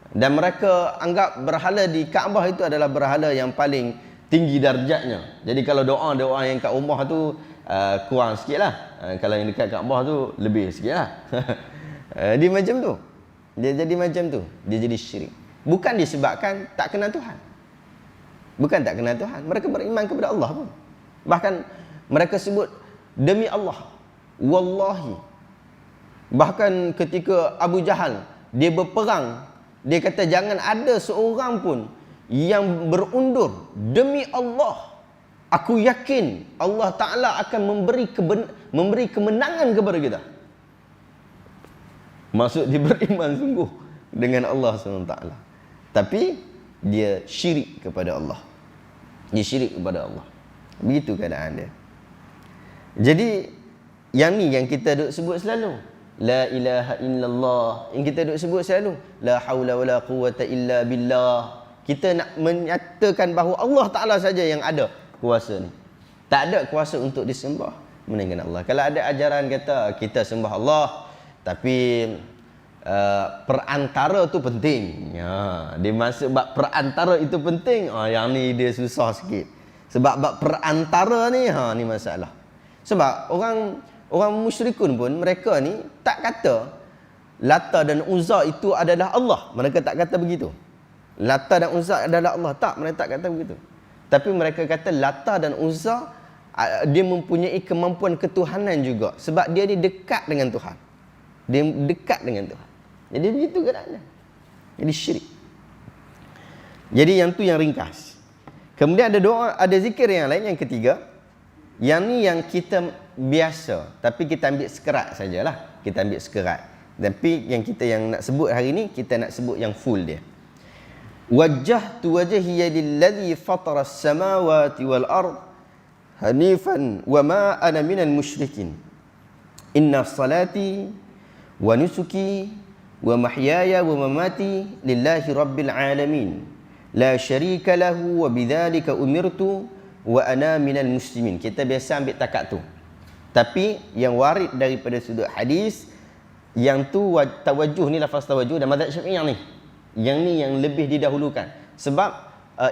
Dan mereka anggap berhala di Kaabah itu adalah berhala yang paling tinggi darjatnya. Jadi kalau doa-doa yang kat rumah tu kurang sikit lah. Kalau yang dekat Kaabah tu lebih sikit lah. Dia macam tu. Dia jadi macam tu. Dia jadi syirik. Bukan disebabkan tak kenal Tuhan. Bukan tak kenal Tuhan. Mereka beriman kepada Allah pun. Bahkan mereka sebut demi Allah. Wallahi. Bahkan ketika Abu Jahal dia berperang, dia kata jangan ada seorang pun yang berundur. Demi Allah, aku yakin Allah Ta'ala akan memberi kemenangan kepada kita. Maksud dia beriman sungguh dengan Allah SWT. Tapi dia syirik kepada Allah. Dia syirik kepada Allah. Begitu keadaan dia. Jadi yang ni yang kita duk sebut selalu. La ilaha illallah. Yang kita duk sebut selalu. La haula wala quwata illa billah. Kita nak menyatakan bahawa Allah Ta'ala saja yang ada kuasa ni. Tak ada kuasa untuk disembah melainkan Allah. Kalau ada ajaran kata kita sembah Allah, tapi perantara tu penting. Dia maksud bab perantara itu penting. Yang ni dia susah sikit. Sebab bab perantara ni, ni masalah. Sebab orang musyrikun pun, mereka ni tak kata Lata dan Uzza itu adalah Allah. Mereka tak kata begitu. Lata dan Uzza adalah Allah. Tak, mereka tak kata begitu. Tapi mereka kata Lata dan Uzza, dia mempunyai kemampuan ketuhanan juga. Sebab dia ni dekat dengan Tuhan. Dia dekat dengan Tuhan. Jadi begitu keadaannya. Jadi syirik. Jadi yang tu yang ringkas. Kemudian ada doa, ada zikir yang lain, yang ketiga. Yang ni yang kita biasa, tapi kita ambil sekerat sajalah. Kita ambil sekerat. Tapi yang kita yang nak sebut hari ni, kita nak sebut yang full dia. Wajjahtu wajhiya lilladzi fatara as-samawati wal ard hanifan wa ma ana minal musyrikin. Inna salati wa nusuki wa mahyaya wa mamati lillahi rabbil alamin la syarika lahu wa bidzalika umirtu wa ana minal muslimin. Kita biasa ambil takat tu. Tapi yang warid daripada sudut hadis, Yang tu tawajuh ni, lafaz tawajuh, dan mazhab Syafi'i yang ni. Yang ni yang lebih didahulukan. Sebab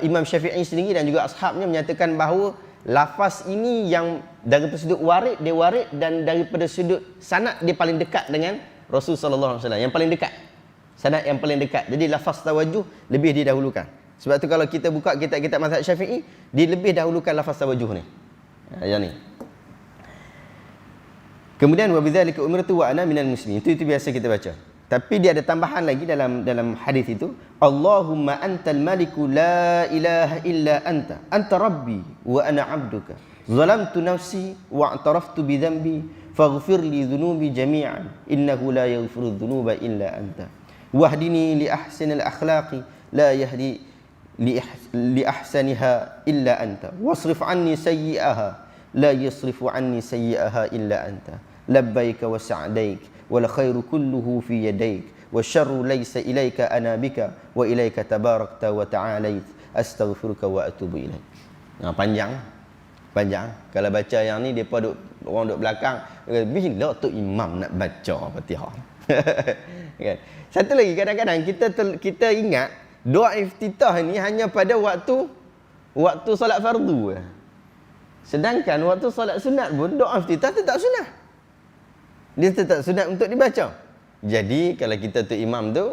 Imam Syafi'i sendiri dan juga ashabnya menyatakan bahawa lafaz ini yang daripada sudut warid, dia warid, dan daripada sudut sanad dia paling dekat dengan Rasul sallallahu alaihi wasallam. Yang paling dekat. Sanad yang paling dekat. Jadi lafaz tawajuh lebih didahulukan. Sebab tu kalau kita buka kitab-kitab mazhab Syafi'i, dia lebih dahulukan lafaz tawajuh ni. Yang ni. Kemudian wa bidzalika umirtu wa ana minal muslimin. Itu biasa kita baca. Tapi dia ada tambahan lagi dalam hadis itu, Allahumma antal maliku la ilaha illa anta rabbi wa ana 'abduka. Zalamtu nafsi wa i'taraftu bi dhanbi faghfir li dhunubi jami'an innahu la yaghfiru dhunuba illa anta. Wahdini li ahsanil akhlaqi la yahdi li ahsaniha illa anta. Wasrif 'anni sayyi'aha la yasrifu 'anni sayyi'aha illa anta. Labbaika wa sa'daik wal khairu kulluhu fi yadaik wa syarru laysa ilaika ana bika wa ilaika tabarakta wa ta'alait astaghfiruka wa atubu ilaik. Panjang. Kalau baca yang ni depa orang duduk belakang, bila tu imam nak baca Fatihah. Kan? Satu lagi, kadang-kadang kita ingat doa iftitah ni hanya pada waktu solat fardu. Sedangkan waktu solat sunat pun doa iftitah tetap sunat. Dia tetap sunat untuk dibaca. Jadi kalau kita tu imam tu,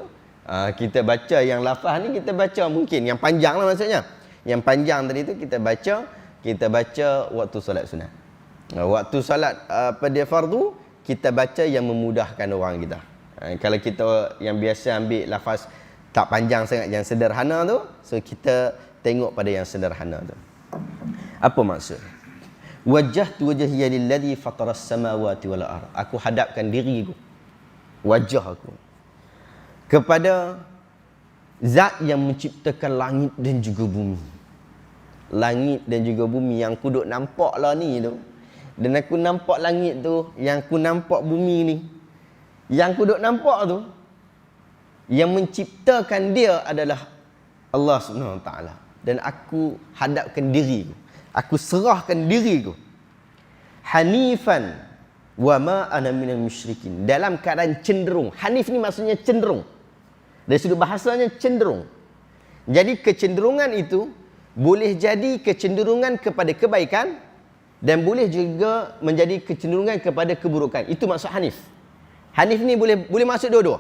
kita baca yang lafaz ni, kita baca mungkin yang panjang lah maksudnya. Yang panjang tadi tu kita baca waktu solat sunat. Waktu solat pada fardu, kita baca yang memudahkan orang kita. Kalau kita yang biasa ambil lafaz tak panjang sangat, yang sederhana tu, so kita tengok pada yang sederhana tu. Apa maksud? Wajjahtu wajhiya lilladzi fataras samawati wal ardh. Aku hadapkan diriku, wajah aku, kepada zat yang menciptakan langit dan juga bumi. Langit dan juga bumi yang aku duk nampak lah ni tu. Dan aku nampak langit tu, yang aku nampak bumi ni. Yang aku duk nampak tu, yang menciptakan dia adalah Allah Subhanahu Wa Taala. Dan aku hadapkan diriku, aku serahkan diriku hanifan wa ma ana minal musyrikin, dalam keadaan cenderung. Hanif ni maksudnya cenderung. Dari sudut bahasanya cenderung. Jadi kecenderungan itu boleh jadi kecenderungan kepada kebaikan dan boleh juga menjadi kecenderungan kepada keburukan. Itu maksud hanif. Hanif ni boleh maksud dua-dua.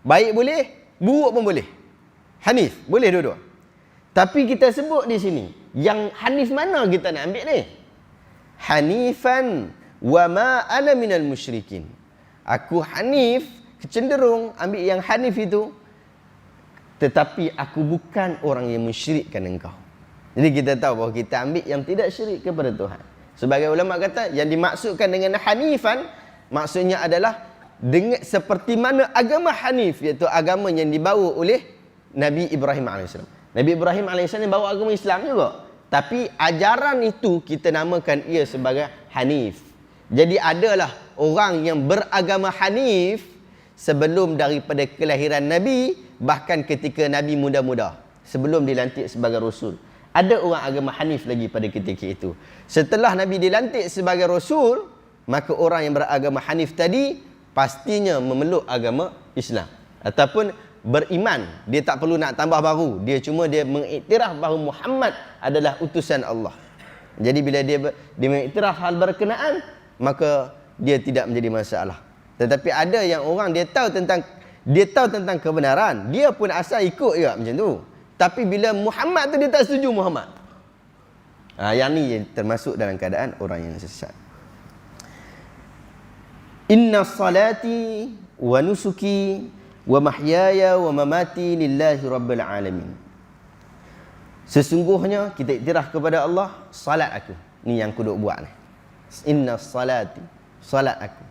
Baik boleh, buruk pun boleh. Hanif boleh dua-dua. Tapi kita sebut di sini, yang hanif mana kita nak ambil ni? Hanifan wa ma ana minal musyrikin. Aku hanif, kecenderung ambil yang hanif itu, tetapi aku bukan orang yang mensyirikkan engkau. Jadi kita tahu bahawa kita ambil yang tidak syirik kepada Tuhan. Sebagai ulama kata, yang dimaksudkan dengan hanifan, maksudnya adalah dengan seperti mana agama hanif, iaitu agama yang dibawa oleh Nabi Ibrahim AS. Nabi Ibrahim AS bawa agama Islam juga. Tapi ajaran itu kita namakan ia sebagai hanif. Jadi adalah orang yang beragama hanif sebelum daripada kelahiran Nabi, bahkan ketika Nabi muda-muda, sebelum dilantik sebagai Rasul. Ada orang agama hanif lagi pada ketika itu. Setelah Nabi dilantik sebagai Rasul, maka orang yang beragama hanif tadi pastinya memeluk agama Islam. Ataupun beriman, dia tak perlu nak tambah baru, dia mengiktiraf bahawa Muhammad adalah utusan Allah. Jadi bila dia mengiktiraf hal berkenaan, maka dia tidak menjadi masalah. Tetapi ada yang orang dia tahu tentang kebenaran, dia pun asal ikut juga macam tu. Tapi bila Muhammad tu dia tak setuju Muhammad. Yang ni termasuk dalam keadaan orang yang sesat. Inna salati wa nusuki wa mahyaya wa mamati lillahi rabbil alamin. Sesungguhnya kita iktiraf kepada Allah, salat aku. Ni yang aku duk buat ni. Inna salati, salat aku.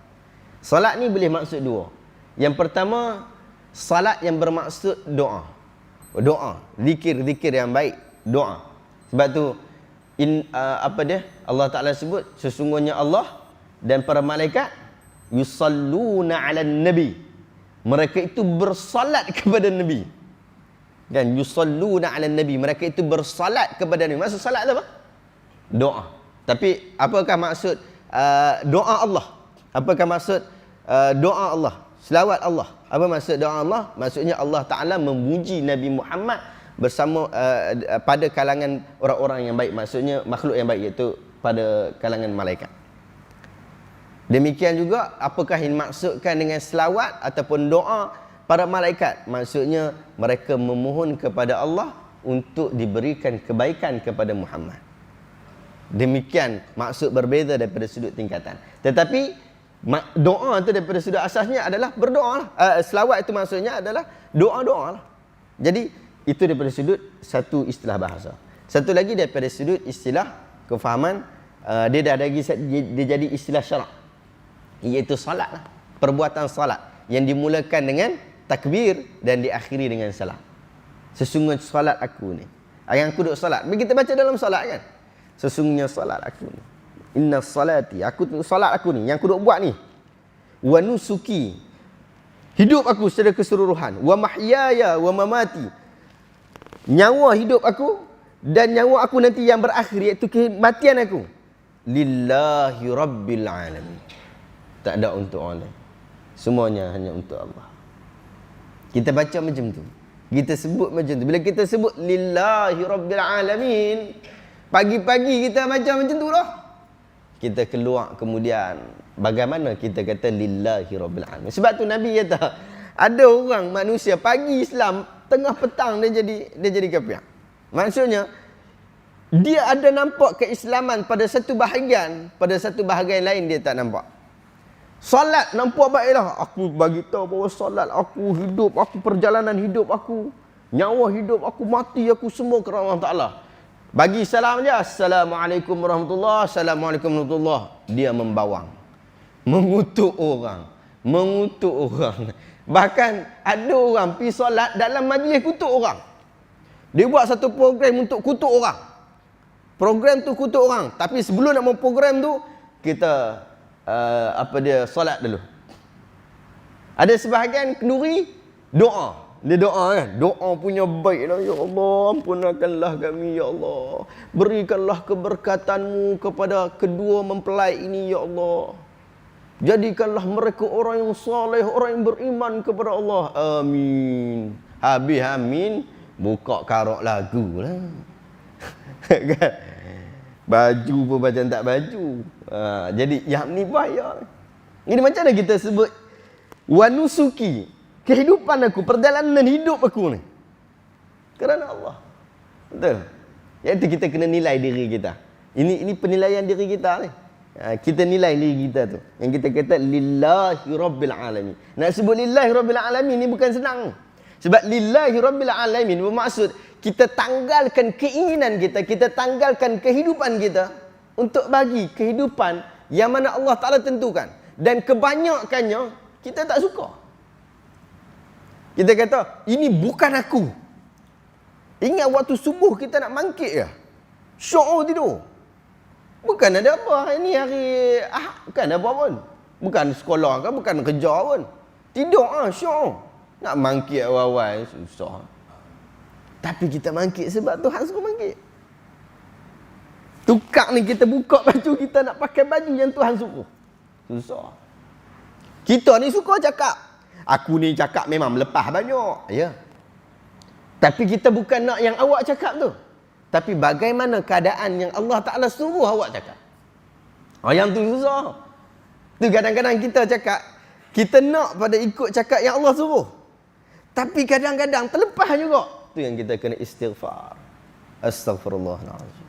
Salat ni boleh maksud dua. Yang pertama, salat yang bermaksud doa. Doa, zikir yang baik, doa. Sebab tu Allah Taala sebut sesungguhnya Allah dan para malaikat yusalluna 'alan nabi. Mereka itu bersalat kepada Nabi. Dan yusalluna 'alan nabi, mereka itu bersalat kepada Nabi. Maksud salat apa? Doa. Tapi apakah maksud doa Allah? Apakah maksud doa Allah? selawat Allah. Apa maksud doa Allah? Maksudnya Allah Ta'ala memuji Nabi Muhammad bersama pada kalangan orang-orang yang baik. Maksudnya makhluk yang baik, iaitu pada kalangan malaikat. Demikian juga, apakah yang dimaksudkan dengan selawat ataupun doa para malaikat? Maksudnya mereka memohon kepada Allah untuk diberikan kebaikan kepada Muhammad. Demikian maksud berbeza daripada sudut tingkatan. Tetapi doa itu daripada sudut asasnya adalah berdoa lah. Selawat itu maksudnya adalah doa-doa lah. Jadi itu daripada sudut satu istilah bahasa. Satu lagi daripada sudut istilah kefahaman, dia dah lagi dia jadi istilah syarak, iaitu salat lah. Perbuatan salat yang dimulakan dengan takbir dan diakhiri dengan salat. Sesungguhnya salat aku ni, yang aku duduk salat, kita baca dalam salat kan, sesungguhnya salat aku ni, inna salati, salat aku ni yang aku duduk buat ni, wa nusuki, hidup aku secara keseluruhan, wa mahyaya wa mamati, nyawa hidup aku dan nyawa aku nanti yang berakhir, iaitu kematian aku, lillahi rabbil alamin. Tak ada untuk orang lain, semuanya hanya untuk Allah. Kita baca macam tu, kita sebut macam tu. Bila kita sebut lillahi rabbil alamin, pagi-pagi kita baca macam tu lah. Kita keluar kemudian, bagaimana kita kata lillahi rabbil alamin? Sebab tu Nabi kata, ada orang manusia pagi Islam, tengah petang dia jadi kafir. Maksudnya dia ada nampak keislaman pada satu bahagian, pada satu bahagian lain dia tak nampak. Solat nampak baiklah, aku bagi tahu bahawa solat aku, hidup aku, perjalanan hidup aku, nyawa hidup aku, mati aku, semua kerana Allah Ta'ala. Bagi salam je, Assalamualaikum warahmatullahi, Assalamualaikum warahmatullahi. Dia membawang, mengutuk orang. Bahkan ada orang pergi solat dalam majlis kutuk orang. Dia buat satu program untuk kutuk orang. Program tu kutuk orang. Tapi sebelum nak buat program tu, kita solat dulu. Ada sebahagian kenduri doa. Dia doa kan, doa punya baiklah, ya Allah, ampunkanlah kami, ya Allah, berikanlah keberkatanmu kepada kedua mempelai ini, ya Allah, jadikanlah mereka orang yang soleh, orang yang beriman kepada Allah, amin. Habis amin, buka karok lagu lah. Kan? Baju pun macam tak baju. Jadi yang ni bahaya. Ini macam mana kita sebut wanusuki, kehidupan aku, perjalanan hidup aku ni kerana Allah. Betul? Iaitu kita kena nilai diri kita. Ini penilaian diri kita ni. Kita nilai diri kita tu. Yang kita kata lillahi rabbil alamin. Nak sebut lillahi rabbil alamin ni bukan senang. Sebab lillahi rabbil alamin bermaksud kita tanggalkan keinginan kita, kita tanggalkan kehidupan kita untuk bagi kehidupan yang mana Allah Ta'ala tentukan. Dan kebanyakannya kita tak suka. Kita kata, ini bukan aku. Ingat waktu subuh kita nak mangkit ke? Syok tidur. Bukan ada apa. Ini hari bukan ada apa pun. Bukan sekolah ke, bukan kerja pun. Tidur syok. Nak mangkit awal-awal susah. Tapi kita mangkit sebab Tuhan suruh mangkit. Tukar ni kita buka baju, kita nak pakai baju yang Tuhan suruh. Susah. Kita ni suka cakap, aku ni cakap memang melepas banyak. Ya. Tapi kita bukan nak yang awak cakap tu. Tapi bagaimana keadaan yang Allah Ta'ala suruh awak cakap. Yang tu susah. Tu kadang-kadang kita cakap, kita nak pada ikut cakap yang Allah suruh. Tapi kadang-kadang terlepas juga. Itu yang kita kena istighfar. Astaghfirullahaladzim.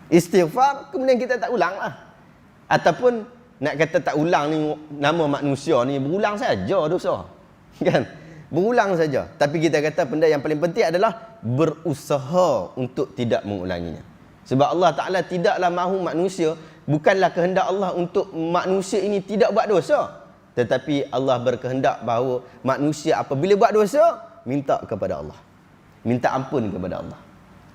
Istighfar, kemudian kita tak ulang lah. Ataupun nak kata tak ulang ni, nama manusia ni berulang saja dosa. Kan? Berulang saja. Tapi kita kata benda yang paling penting adalah berusaha untuk tidak mengulanginya. Sebab Allah Ta'ala tidaklah mahu manusia, bukanlah kehendak Allah untuk manusia ini tidak buat dosa. Tetapi Allah berkehendak bahawa manusia apabila buat dosa, minta kepada Allah. Minta ampun kepada Allah.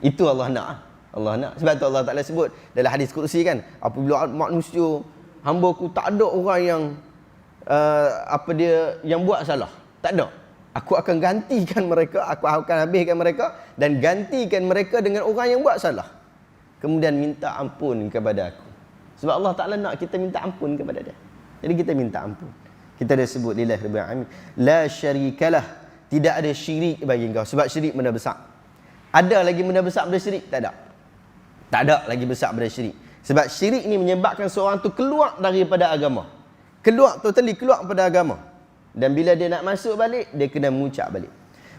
Itu Allah nak. Allah nak. Sebab tu Allah Ta'ala sebut dalam hadis kursi kan, apabila manusia, hamba-Ku tak ada orang yang yang buat salah. Tak ada. Aku akan gantikan mereka, aku akan habiskan mereka dan gantikan mereka dengan orang yang buat salah. Kemudian minta ampun kepada aku. Sebab Allah Ta'ala nak kita minta ampun kepada dia. Jadi kita minta ampun. Kita dah sebut lillahi rabbil alamin. La syarikalah. Tidak ada syirik bagi engkau. Sebab syirik benda besar. Ada lagi benda besar daripada syirik? Tak ada. Tak ada lagi besar daripada syirik. Sebab syirik ni menyebabkan seorang tu keluar daripada agama. Keluar, totally keluar daripada agama. Dan bila dia nak masuk balik, dia kena mengucap balik.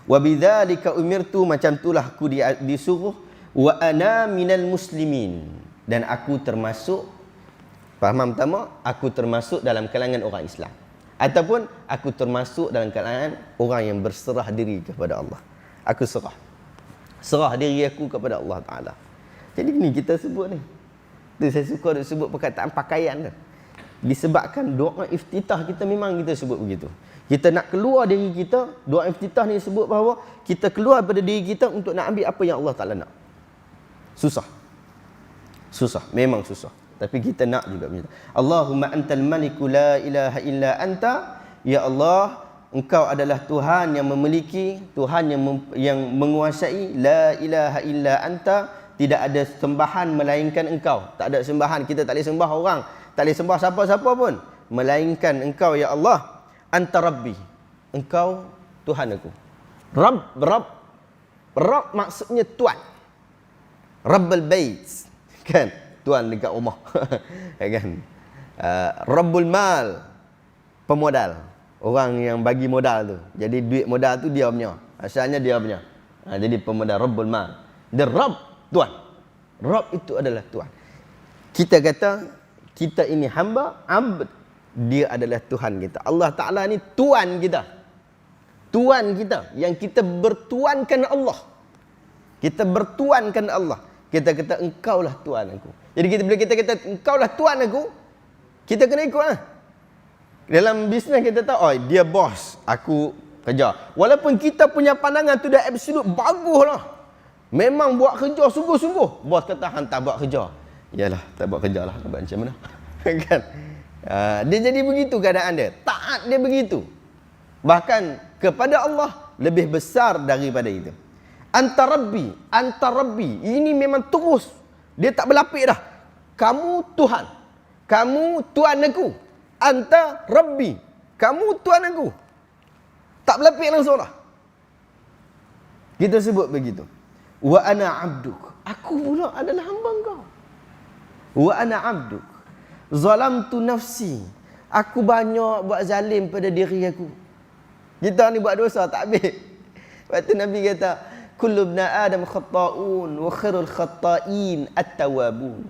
Wa bidzalika umirtu, macam itulah aku disuruh. Wa ana minal muslimin. Dan aku termasuk, fahaman pertama, aku termasuk dalam kalangan orang Islam. Ataupun aku termasuk dalam kalangan orang yang berserah diri kepada Allah. Aku serah diri aku kepada Allah Ta'ala. Jadi ni kita sebut ni. Tu saya suka sebut perkataan pakaian tu. Disebabkan doa iftitah kita memang kita sebut begitu. Kita nak keluar diri kita, doa iftitah ni sebut bahawa kita keluar daripada diri kita untuk nak ambil apa yang Allah Ta'ala nak. Susah. Memang susah. Tapi kita nak juga begitu. Allahumma antal maliku la ilaha illa anta. Ya Allah, engkau adalah Tuhan yang memiliki, Tuhan yang menguasai. La ilaha illa anta. Tidak ada sembahan melainkan engkau. Tak ada sembahan. Kita tak boleh sembah orang. Tak boleh sembah siapa-siapa pun. Melainkan engkau, ya Allah. Anta Rabbi. Engkau Tuhan aku. Rabb maksudnya Tuan. Rabbul Bait. Kan? Tuan dekat rumah. Kan? Rabbul Mal. Pemodal. Orang yang bagi modal tu. Jadi duit modal tu dia punya. Asalnya dia punya. Jadi pemodal Rabbul Mal. Dia Rabb. Tuan. Rabb itu adalah Tuan. Kita kata, kita ini hamba, abd. Dia adalah Tuhan kita. Allah Ta'ala ni Tuan kita. Tuan kita. Yang kita bertuankan Allah. Kita bertuankan Allah. Kita kata, engkaulah Tuan aku. Jadi bila kita kata, engkaulah Tuan aku, kita kena ikut lah. Dalam bisnes kita tahu, oh dia bos, aku kerja. Walaupun kita punya pandangan tu dah absolute, bagus lah. Memang buat kerja sungguh-sungguh. Bos kata, hantar buat kerja. Yalah, tak buat kerja lah. Buat macam mana? Kan? Dia jadi begitu keadaan dia. Taat dia begitu. Bahkan kepada Allah lebih besar daripada itu. Anta Rabbi. Ini memang terus. Dia tak berlapik dah. Kamu Tuhan. Kamu Tuhan aku. Anta Rabbi. Kamu Tuhan aku. Tak berlapik langsung dah. Kita sebut begitu. Wa ana abduk. Aku pula adalah hamba engkau. Wa ana abduk. Zalamtu nafsi. Aku banyak buat zalim pada diri aku. Kita ni buat dosa tak habis. Waktu Nabi kata, kullu ibn Adam khata'un wa khairul khata'in at-tawwabun.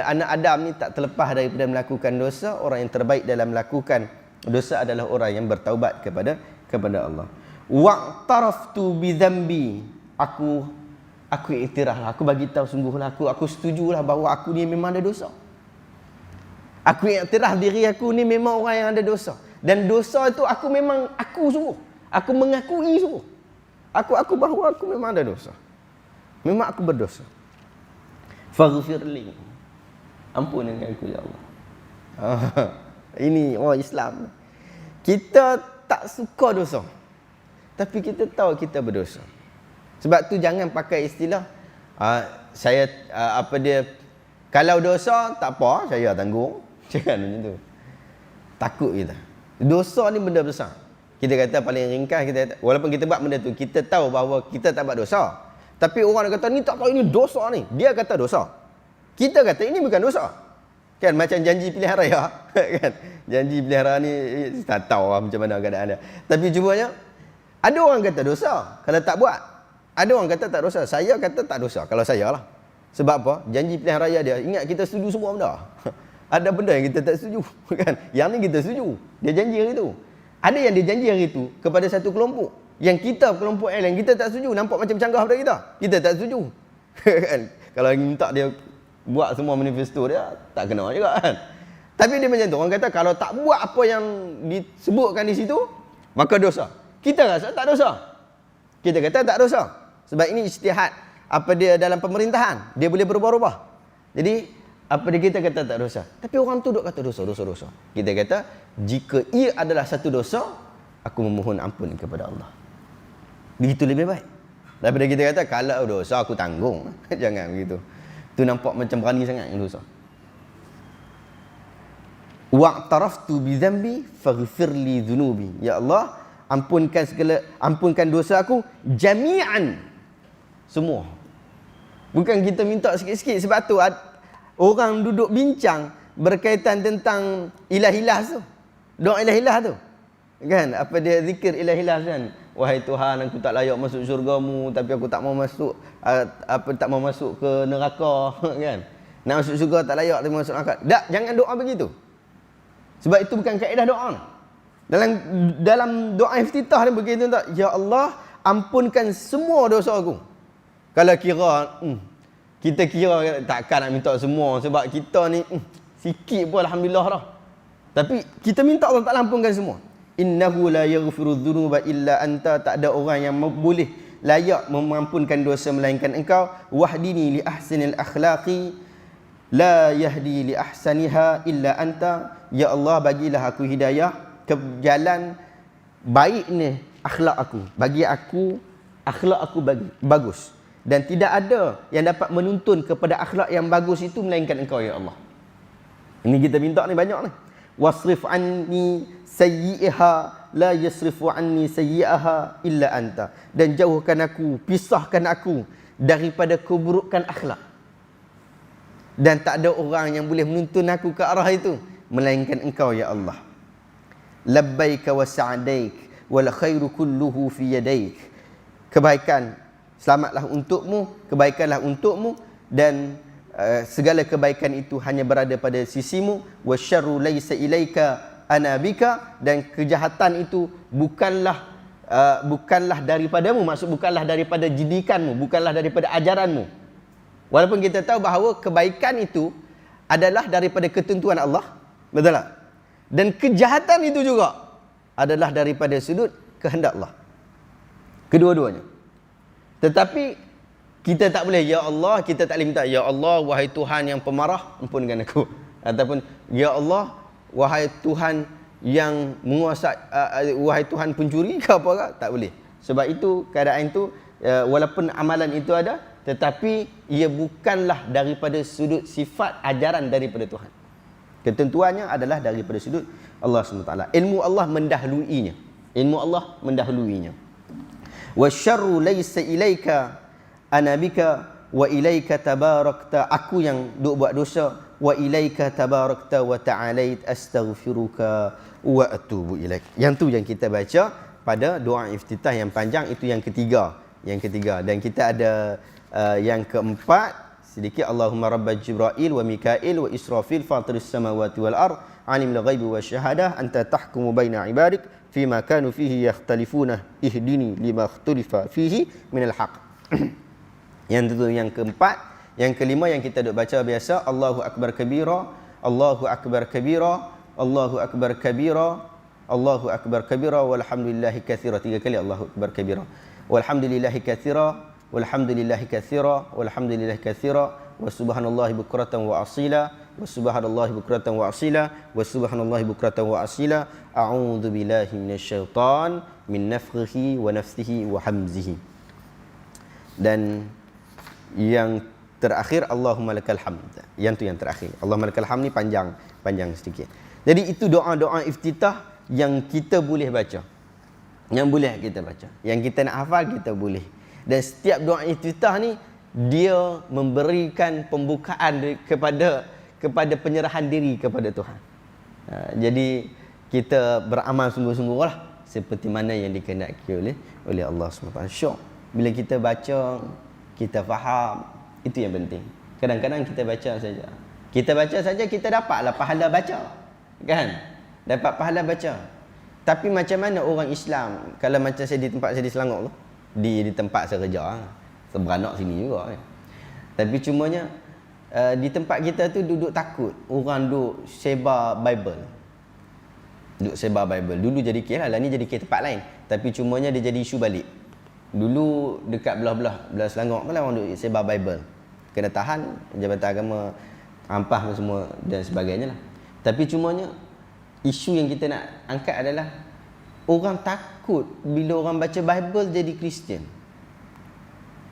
Anak Adam ni tak terlepas daripada melakukan dosa. Orang yang terbaik dalam melakukan dosa adalah orang yang bertaubat kepada Allah. Wa'taraftu bi dhanbi. Aku iktiraflah, aku bagi tahu sungguhlah aku setujulah bahawa aku ni memang ada dosa. Aku iktiraf diri aku ni memang orang yang ada dosa. Dan dosa itu aku sungguh. Aku mengakui sungguh. Aku bahawa aku memang ada dosa. Memang aku berdosa. Faghfirli. Ampun dengan aku, ya Allah. Ini orang Islam. Kita tak suka dosa. Tapi kita tahu kita berdosa. Sebab tu jangan pakai istilah kalau dosa tak apa, saya tanggung. Jangan macam tu. Takut kita. Dosa ni benda besar. Kita kata paling ringkas, kita kata, walaupun kita buat benda tu, kita tahu bahawa kita tak buat dosa. Tapi orang kata ni tak tahu ini dosa ni. Dia kata dosa. Kita kata ini bukan dosa. Kan macam janji pilihan raya. Kan? Janji pilihan raya ni tak tahu lah macam mana keadaan dia. Tapi cumanya ada orang kata dosa kalau tak buat. Ada orang kata tak dosa. Saya kata tak dosa kalau saya lah. Sebab apa? Janji pilihan raya dia. Ingat kita setuju semua benda. Ada benda yang kita tak setuju. Kan? Yang ni kita setuju. Dia janji hari tu. Ada yang dia janji hari tu kepada satu kelompok. Yang kita kelompok lain kita tak setuju. Nampak macam canggah pada kita. Kita tak setuju. Kan? Kalau minta dia buat semua manifesto dia, tak kena juga kan. Tapi dia macam tu. Orang kata kalau tak buat apa yang disebutkan di situ, maka dosa. Kita rasa tak dosa. Kita kata tak dosa. Sebab ini ijtihad dia dalam pemerintahan. Dia boleh berubah-ubah. Jadi kita kata tak dosa. Tapi orang tu duk kata dosa. Kita kata jika ia adalah satu dosa, aku memohon ampun kepada Allah. Begitu lebih baik. Daripada kita kata kalau dosa aku tanggung. Jangan begitu. Tu nampak macam berani sangat yang dosa. wa'taraftu bi dhanbi faghfir li dhunubi. Ya Allah, ampunkan dosa aku jami'an, semua. Bukan kita minta sikit-sikit. Sebab tu orang duduk bincang berkaitan tentang ilah-ilah tu, doa ilah-ilah tu, kan? Apa dia zikir ilah-ilah kan? Wahai Tuhan, aku tak layak masuk syurga-Mu, tapi aku tak mau masuk tak mau masuk ke neraka, kan? Nak masuk syurga tak layak, tapi masuk neraka. Tak, jangan doa begitu. Sebab itu bukan kaedah doa. Dalam doa iftitah ni begitu tak? Ya Allah, ampunkan semua dosa aku. Kalau kira kita kira takkan nak minta semua, sebab kita ni sikit pun alhamdulillah dah. Tapi kita minta Allah Taala ampunkan semua. Innahu la yaghfiru dzunuba illa anta. Tak ada orang yang boleh layak mengampunkan dosa melainkan engkau. Wahdini li ahsanil akhlaqi la yahdi li ahsaniha illa anta. Ya Allah, bagilah aku hidayah ke jalan baik ni akhlak aku. Bagi aku akhlak aku bagus. Dan tidak ada yang dapat menuntun kepada akhlak yang bagus itu melainkan engkau ya Allah. Ini kita minta ni banyak ni. Wasrif anni sayyi'aha la yasrifu anni sayyi'aha illa anta. Dan jauhkan aku, pisahkan aku daripada keburukan akhlak. Dan tak ada orang yang boleh menuntun aku ke arah itu melainkan engkau ya Allah. Labbaika wa sa'daik wal khairu kulluhu fi yadaik. Kebaikan selamatlah untukmu, kebaikanlah untukmu, dan segala kebaikan itu hanya berada pada sisimu. Wasyarru laisa ilaika ana bika. Dan kejahatan itu bukanlah daripadamu, maksud bukanlah daripada didikanmu, bukanlah daripada ajaranmu. Walaupun kita tahu bahawa kebaikan itu adalah daripada ketentuan Allah, betul tak? Dan kejahatan itu juga adalah daripada sudut kehendak Allah. Kedua-duanya. Tetapi kita tak boleh, ya Allah, kita tak boleh minta, ya Allah, wahai Tuhan yang pemarah, ampunkan aku. Ataupun, ya Allah, wahai Tuhan yang menguasai, wahai Tuhan pencuri ke apa ke? Tak boleh. Sebab itu, keadaan itu, walaupun amalan itu ada, tetapi ia bukanlah daripada sudut sifat ajaran daripada Tuhan. Ketentuannya adalah daripada sudut Allah SWT. Ilmu Allah mendahuluinya. Ilmu Allah mendahuluinya. Wasyarru laysa ilaika ana bika wa ilaika tabarakta. Aku yang duk buat dosa. Wa ilaika tabarakta wa ta'alait astaghfiruka wa atubu ilaik. Yang tu yang kita baca pada doa iftitah yang panjang, itu yang ketiga. Dan kita ada yang keempat sedikit. Allahumma rabba Jibril wa Mikail wa Israfil fatiris samawati wal ard alimul ghaibi wasyahadah anta tahkumu baina ibadik fima kanu fihi yakhtalifuna ihdini lima ikhtalifa fihi minal haq. Yang itu yang keempat. Yang kelima yang kita duk baca biasa, Allahu akbar kabira, Allahu akbar kabira, Allahu akbar kabira, Allahu akbar kabira walhamdulillahi katsira. 3 kali Allahu akbar kabira. Walhamdulillahi katsira, walhamdulillahi katsira, walhamdulillahi katsira, wa subhanallahi bukratan wa asila, wa subhanallahi bukratan wa asila, wa subhanallahi bukratan wa asila. A'udzu billahi minasyaitan min nafthihi wa nafthihi wa hamzihi. Dan yang terakhir, Allahumma lakal hamd. Yang tu yang terakhir. Allahumma lakal hamd ni panjang sedikit. Jadi itu doa-doa iftitah yang kita boleh baca. Yang boleh kita baca. Yang kita nak hafal, kita boleh. Dan setiap doa iftitah ni dia memberikan pembukaan kepada penyerahan diri kepada Tuhan. Jadi kita beramal sungguh-sungguhlah seperti mana yang dikehendaki oleh Allah SWT. Syok. Bila kita baca, kita faham, itu yang penting. Kadang-kadang kita baca saja. Kita baca saja, kita dapatlah pahala baca. Kan? Dapat pahala baca. Tapi macam mana orang Islam, kalau macam saya di tempat saya di Selangor tu, di tempat saya kerja, seberanak sini juga. Tapi cumanya di tempat kita tu duduk takut orang duduk sebar Bible. Duduk sebar Bible. Dulu jadi kira lah, ni jadi kira tempat lain. Tapi cumanya dia jadi isu balik. Dulu dekat belah Selangor pun lah orang duduk sebar Bible. Kena tahan Jabatan Agama, ampah semua dan sebagainya lah. Tapi cumanya isu yang kita nak angkat adalah orang takut bila orang baca Bible jadi Kristian.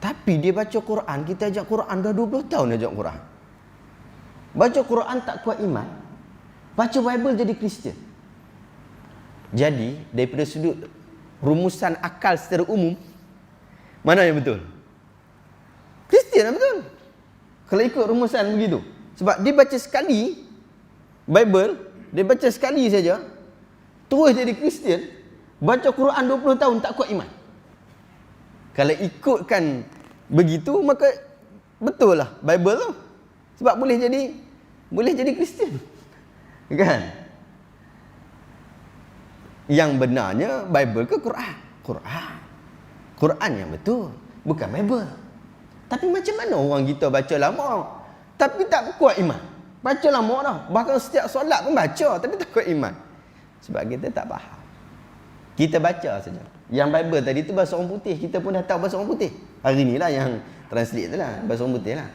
Tapi dia baca Quran, kita ajak Quran dah 20 tahun ajak Quran. Baca Quran tak kuat iman. baca Bible jadi Kristian. Jadi daripada sudut rumusan akal secara umum, mana yang betul? Kristian yang betul. Kalau ikut rumusan begitu. Sebab dia baca sekali Bible, dia baca sekali saja, terus jadi Kristian. Baca Quran 20 tahun tak kuat iman. Kalau ikutkan begitu, maka betul lah Bible tu. Sebab boleh jadi Kristian. Kan? Yang benarnya Bible ke Quran? Quran yang betul, bukan Bible. Tapi macam mana orang kita baca lama tapi tak kuat iman? Baca lama dah, bahkan setiap solat pun baca tapi tak kuat iman. Sebab kita tak faham. Kita baca saja. Yang Bible tadi tu bahasa orang putih, kita pun dah tahu bahasa orang putih. Hari ni lah yang translate tu lah, bahasa orang putih lah.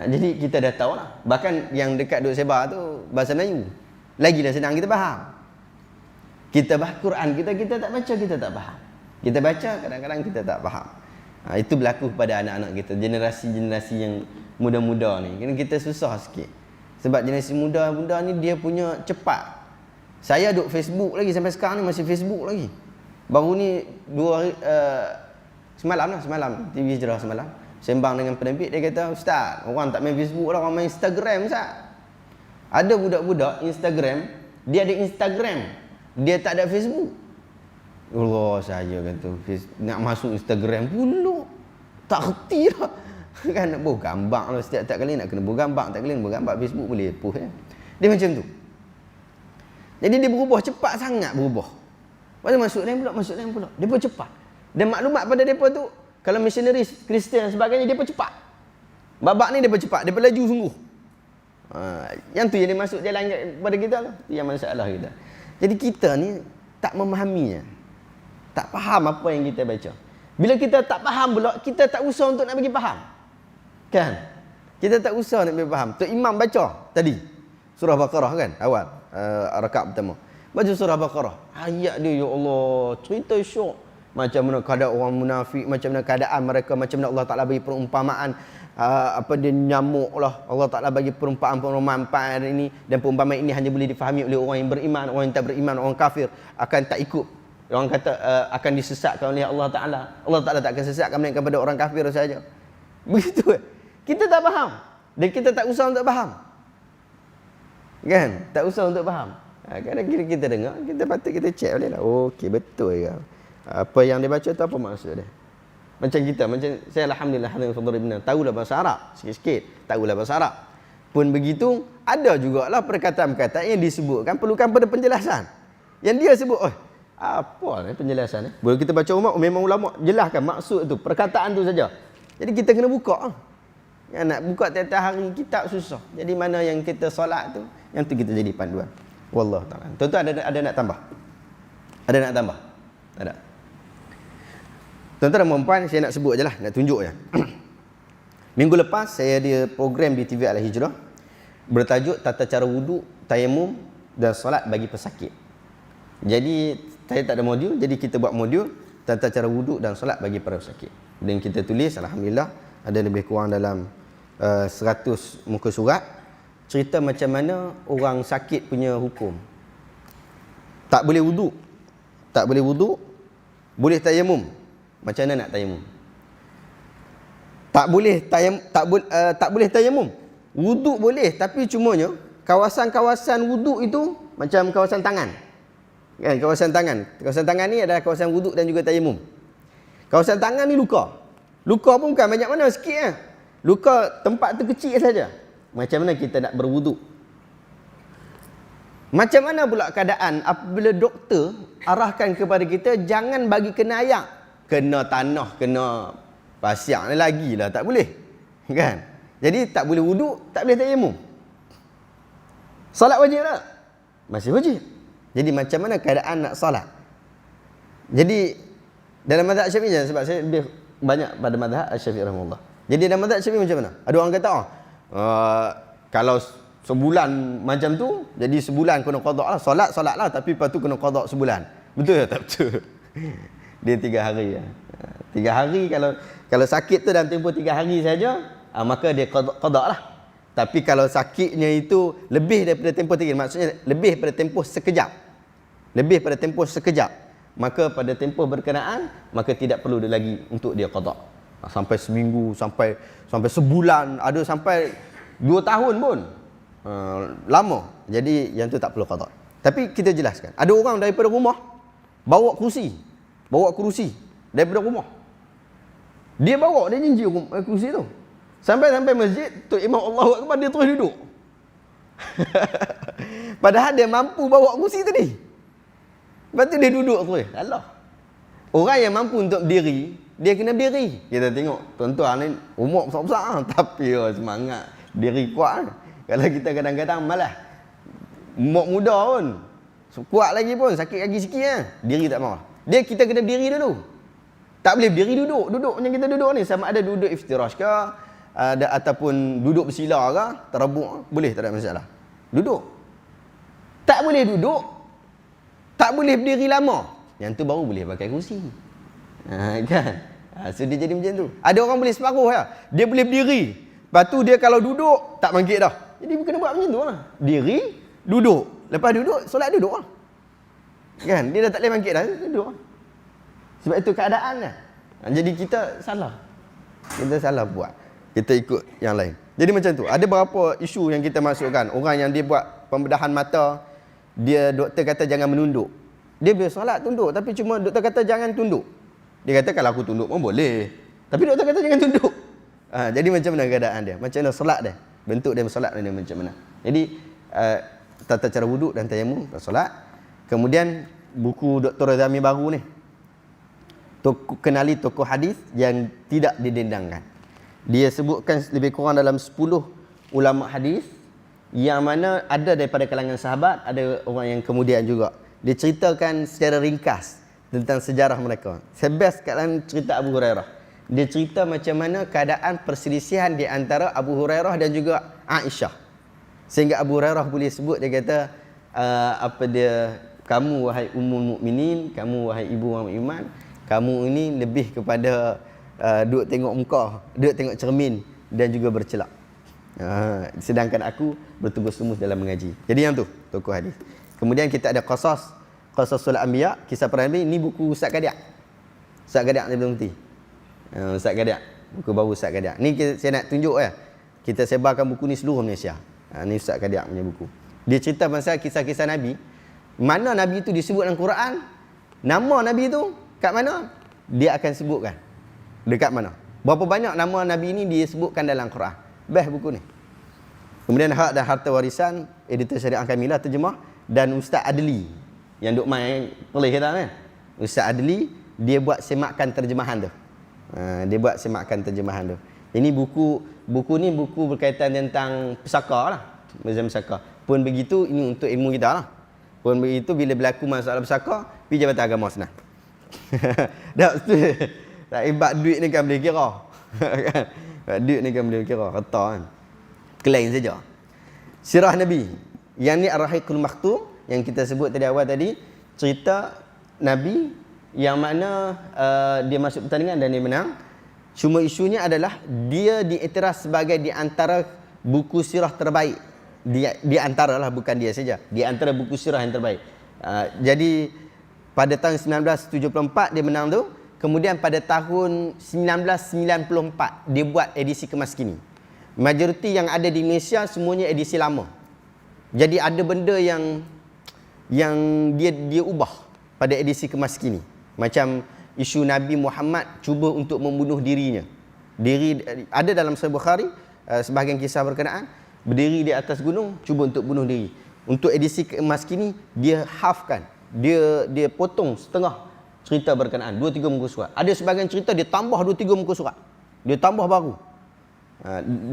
Jadi kita dah tahu lah. Bahkan yang dekat duk sebar tu bahasa Melayu. Lagi dah senang kita faham. Kita baca Quran, kita tak baca, kita tak faham. Kita baca, kadang-kadang kita tak faham. Itu berlaku kepada anak-anak kita, generasi-generasi yang muda-muda ni. Kita susah sikit. Sebab generasi muda-muda ni dia punya cepat. Saya duk Facebook lagi sampai sekarang ni masih Facebook lagi. Baru ni semalam TV Hijrah semalam sembang dengan penerbit, dia kata, "Ustaz, orang tak main Facebook lah, orang main Instagram, Ustaz." Ada budak-budak Instagram, dia ada Instagram, dia tak ada Facebook. Allah, saya kata nak masuk Instagram pula tak reti lah. Kan nak buh gambar lah, setiap kali nak kena buh gambar, tak kali buh gambar Facebook boleh post ya. Dia macam tu. Jadi dia berubah cepat sangat berubah. Lepas tu masuk lain pula. Dia pun cepat. Dan maklumat pada depa tu, kalau missionary Kristian dan sebagainya, dia pun cepat. Babak ni dia pun cepat, dia pun laju sungguh. Yang tu yang dia masuk jalan pada kita lah. Yang masalah kita. Jadi kita ni tak memahaminya. Tak faham apa yang kita baca. Bila kita tak faham pula, kita tak usah untuk nak bagi faham. Kan? Kita tak usah nak bagi faham. Tok Imam baca tadi surah Baqarah kan, awal rakaat pertama. Baca surah Baqarah. Ayat dia, ya Allah, cerita syok. Macam mana keadaan orang munafik, macam mana keadaan mereka, macam mana Allah Ta'ala bagi perumpamaan, dia nyamuk lah. Allah Ta'ala bagi perumpamaan ini, dan perumpamaan ini hanya boleh difahami oleh orang yang beriman. Orang yang tak beriman, orang kafir akan tak ikut. Orang kata akan disesatkan oleh Allah Ta'ala. Allah Ta'ala tak akan sesatkan melainkan kepada orang kafir saja. Begitu kan? Kita tak faham. Dan kita tak usah untuk faham. Kan? Tak usah untuk faham. Kadang-kadang kita dengar, kita patut kita check boleh lah. Okey, betul ke? Apa yang dia baca tu apa maksud dia? Macam kita, macam saya alhamdulillah tahulah bahasa Arab sikit-sikit, tahulah bahasa Arab. Pun begitu, ada jugalah perkataan-perkataan yang disebutkan perlukan pada penjelasan. Yang dia sebut, apa ni penjelasan ni? Boleh kita baca memang ulama jelaskan maksud tu, perkataan tu saja. Jadi kita kena buka. Yang nak buka tiap-tiap hari kitab susah. Jadi mana yang kita solat tu, yang tu kita jadi panduan. Wallahu ta'ala. Tuan-tuan ada nak tambah? Ada nak tambah? Ada. Tuan-tuan dan puan-puan, saya nak sebut je lah, nak tunjuk je. Minggu lepas saya ada program di TV Al-Hijrah bertajuk tata cara wuduk, tayamum dan solat bagi pesakit. Jadi saya tak ada modul, jadi kita buat modul tata cara wuduk dan solat bagi para pesakit. Dan kita tulis, alhamdulillah, ada lebih kurang dalam 100 muka surat cerita macam mana orang sakit punya hukum. Tak boleh wuduk. Tak boleh wuduk, boleh tayamum. Macam mana nak tayamum? Tak boleh tayamum. Wuduk boleh, tapi cumanya kawasan-kawasan wuduk itu macam kawasan tangan. Kan, kawasan tangan. Kawasan tangan ni adalah kawasan wuduk dan juga tayamum. Kawasan tangan ni luka. Luka pun bukan banyak mana, sikit lah. Luka tempat tu kecil saja. Macam mana kita nak berwuduk? Macam mana pula keadaan apabila doktor arahkan kepada kita jangan bagi kena air, kena tanah, kena pasir ni lagilah tak boleh. Kan? Jadi tak boleh wuduk, tak boleh tayamum. Solat wajib tak? Masih wajib. Jadi macam mana keadaan nak solat? Jadi dalam mazhab Syafi'i, sebab saya lebih banyak pada mazhab Syafi'i rahimahullah. Jadi dalam mazhab Syafi'i macam mana? Ada orang kata kalau sebulan macam tu, jadi sebulan kena qada lah. Solat lah, tapi lepas tu kena qada sebulan. Betul tak? Tak betul. Dia 3 hari ya. 3 hari, kalau sakit tu dalam tempoh 3 hari saja, maka dia qada lah. Tapi kalau sakitnya itu lebih daripada tempoh 3, maksudnya lebih pada tempoh sekejap. Lebih pada tempoh sekejap. Maka pada tempoh berkenaan, maka tidak perlu lagi untuk dia qada. Sampai seminggu, sampai sebulan, ada sampai 2 tahun pun. Lama. Jadi yang tu tak perlu qada. Tapi kita jelaskan. Ada orang daripada rumah bawa kerusi daripada rumah. Dia bawa, dia jinji kerusi tu. Sampai masjid, Tok Imam Allahu Akbar, dia terus duduk. Padahal dia mampu bawa kerusi tadi. Lepas tu dia duduk terus. Allah. Orang yang mampu untuk berdiri, dia kena berdiri. Kita tengok tuan-tuan ni umur besar-besar tapi semangat, diri kuat. Kalau kita kadang-kadang malas, umur muda pun kuat lagi pun, sakit kaki sikit lah, diri tak mau. Kita kena berdiri dulu. Tak boleh berdiri duduk macam kita duduk ni, sama ada duduk iftirash ke, ataupun duduk bersila ke, terabuk, boleh, tak ada masalah. Duduk. Tak boleh duduk, tak boleh berdiri lama. Yang tu baru boleh pakai kerusi. Kan? So dia jadi macam tu. Ada orang boleh separuh lah. Dia boleh berdiri. Lepas tu dia kalau duduk, tak bangkit dah. Jadi kena buat macam tu lah. Diri, duduk. Lepas duduk, solat duduk lah. Kan? Dia dah tak boleh bangkit dah, duduk lah. Sebab itu keadaan lah. Jadi kita salah. Kita salah buat. Kita ikut yang lain. Jadi macam tu. Ada berapa isu yang kita masukkan. Orang yang dia buat pembedahan mata, dia doktor kata jangan menunduk. Dia boleh solat tunduk, tapi cuma doktor kata jangan tunduk. Dia kata kalau aku tunduk pun boleh. Tapi doktor kata jangan tunduk. Jadi macam mana keadaan dia? Macam mana solat dia? Bentuk dia solat dia macam mana? Jadi tata cara wuduk dan tayamum solat. Kemudian buku Dr. Razami baru ni, kenali tokoh hadis yang tidak didendangkan. Dia sebutkan lebih kurang dalam 10 ulama hadis yang mana ada daripada kalangan sahabat, ada orang yang kemudian juga. Dia ceritakan secara ringkas tentang sejarah mereka. Sebest dalam cerita Abu Hurairah. Dia cerita macam mana keadaan perselisihan di antara Abu Hurairah dan juga Aisyah. Sehingga Abu Hurairah boleh sebut, dia kata kamu wahai ummul mukminin, kamu wahai ibu orang iman, kamu ini lebih kepada duduk tengok muka, duduk tengok cermin dan juga bercelak. Sedangkan aku bertugas-tugas dalam mengaji. Jadi yang tu tokoh hadis. Kemudian kita ada Qasasul Anbiya, kisah para nabi. Ini buku Ustaz Kadiak. Ustaz Kadiak ni belum mesti. Ustaz Kadiak, buku baru Ustaz Kadiak. Ni saya nak tunjuk ya. Kita sebarkan buku ni seluruh Malaysia. Ni Ustaz Kadiak punya buku. Dia cerita pasal kisah-kisah nabi. Mana nabi itu disebut dalam Quran, nama nabi itu kat mana? Dia akan sebutkan. Dekat mana? Berapa banyak nama nabi ini dia sebutkan dalam Quran. Best buku ni. Kemudian Hak dan Harta Warisan, editor Syariah Kamilah terjemah, dan Ustaz Adli yang duk main boleh kata kan. Ustaz Adli dia buat semakan terjemahan tu. Dia buat semakan terjemahan tu. Ini buku ni buku berkaitan tentang pesaka lah. Mazhab pesaka. Pun begitu ini untuk ilmu kita lah. Pun begitu bila berlaku masalah pesaka, pergi Jabatan Agama Senang. Tak hebat duit ni kan boleh kira. Kan? Duit ni kan boleh kira, kata kan. Kelain saja. Sirah Nabi. Yang ni Ar-Rahiqul Maktum yang kita sebut tadi awal tadi, cerita Nabi yang mana dia masuk pertandingan dan dia menang. Cuma isunya adalah dia diiktiraf sebagai di antara buku sirah terbaik. Di antara lah, bukan dia saja. Di antara buku sirah yang terbaik. Jadi pada tahun 1974 dia menang tu. Kemudian pada tahun 1994 dia buat edisi kemas kini. Majoriti yang ada di Malaysia semuanya edisi lama. Jadi ada benda yang dia ubah pada edisi kemas kini. Macam isu Nabi Muhammad cuba untuk membunuh dirinya. Ada dalam Sahih Bukhari sebahagian kisah berkenaan, berdiri di atas gunung cuba untuk bunuh diri. Untuk edisi kemas kini dia halfkan. Dia potong setengah cerita berkenaan 2-3 muka surat. Ada sebahagian cerita dia tambah 2-3 muka surat. Dia tambah baru.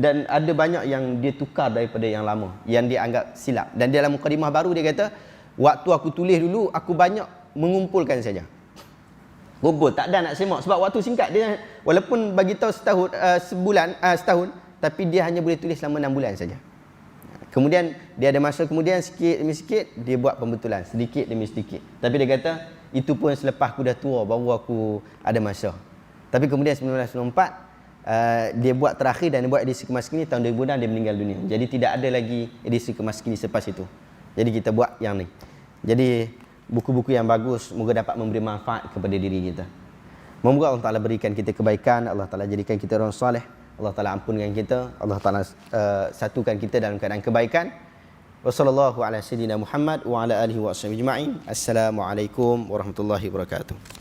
Dan ada banyak yang dia tukar daripada yang lama, yang dia anggap silap. Dan dalam mukadimah baru dia kata, waktu aku tulis dulu aku banyak mengumpulkan saja. Kumpul, tak ada nak semak sebab waktu singkat dia, walaupun bagi tahu setahun, tapi dia hanya boleh tulis selama 6 bulan saja. Kemudian dia ada masa kemudian sikit demi sikit dia buat pembetulan sedikit demi sedikit. Tapi dia kata itu pun selepas aku dah tua baru aku ada masa. Tapi kemudian 1994 dia buat terakhir dan dia buat edisi kemas kini tahun 2006 dia meninggal dunia. Jadi tidak ada lagi edisi kemas kini selepas itu. Jadi kita buat yang ni. Jadi buku-buku yang bagus semoga dapat memberi manfaat kepada diri kita. Moga Allah Taala berikan kita kebaikan, Allah Taala jadikan kita orang soleh, Allah Taala ampunkan kita, Allah Taala satukan kita dalam keadaan kebaikan. Wassallallahu ala sayyidina Muhammad wa ala alihi wa sahbihi ajma'in. Assalamualaikum warahmatullahi wabarakatuh.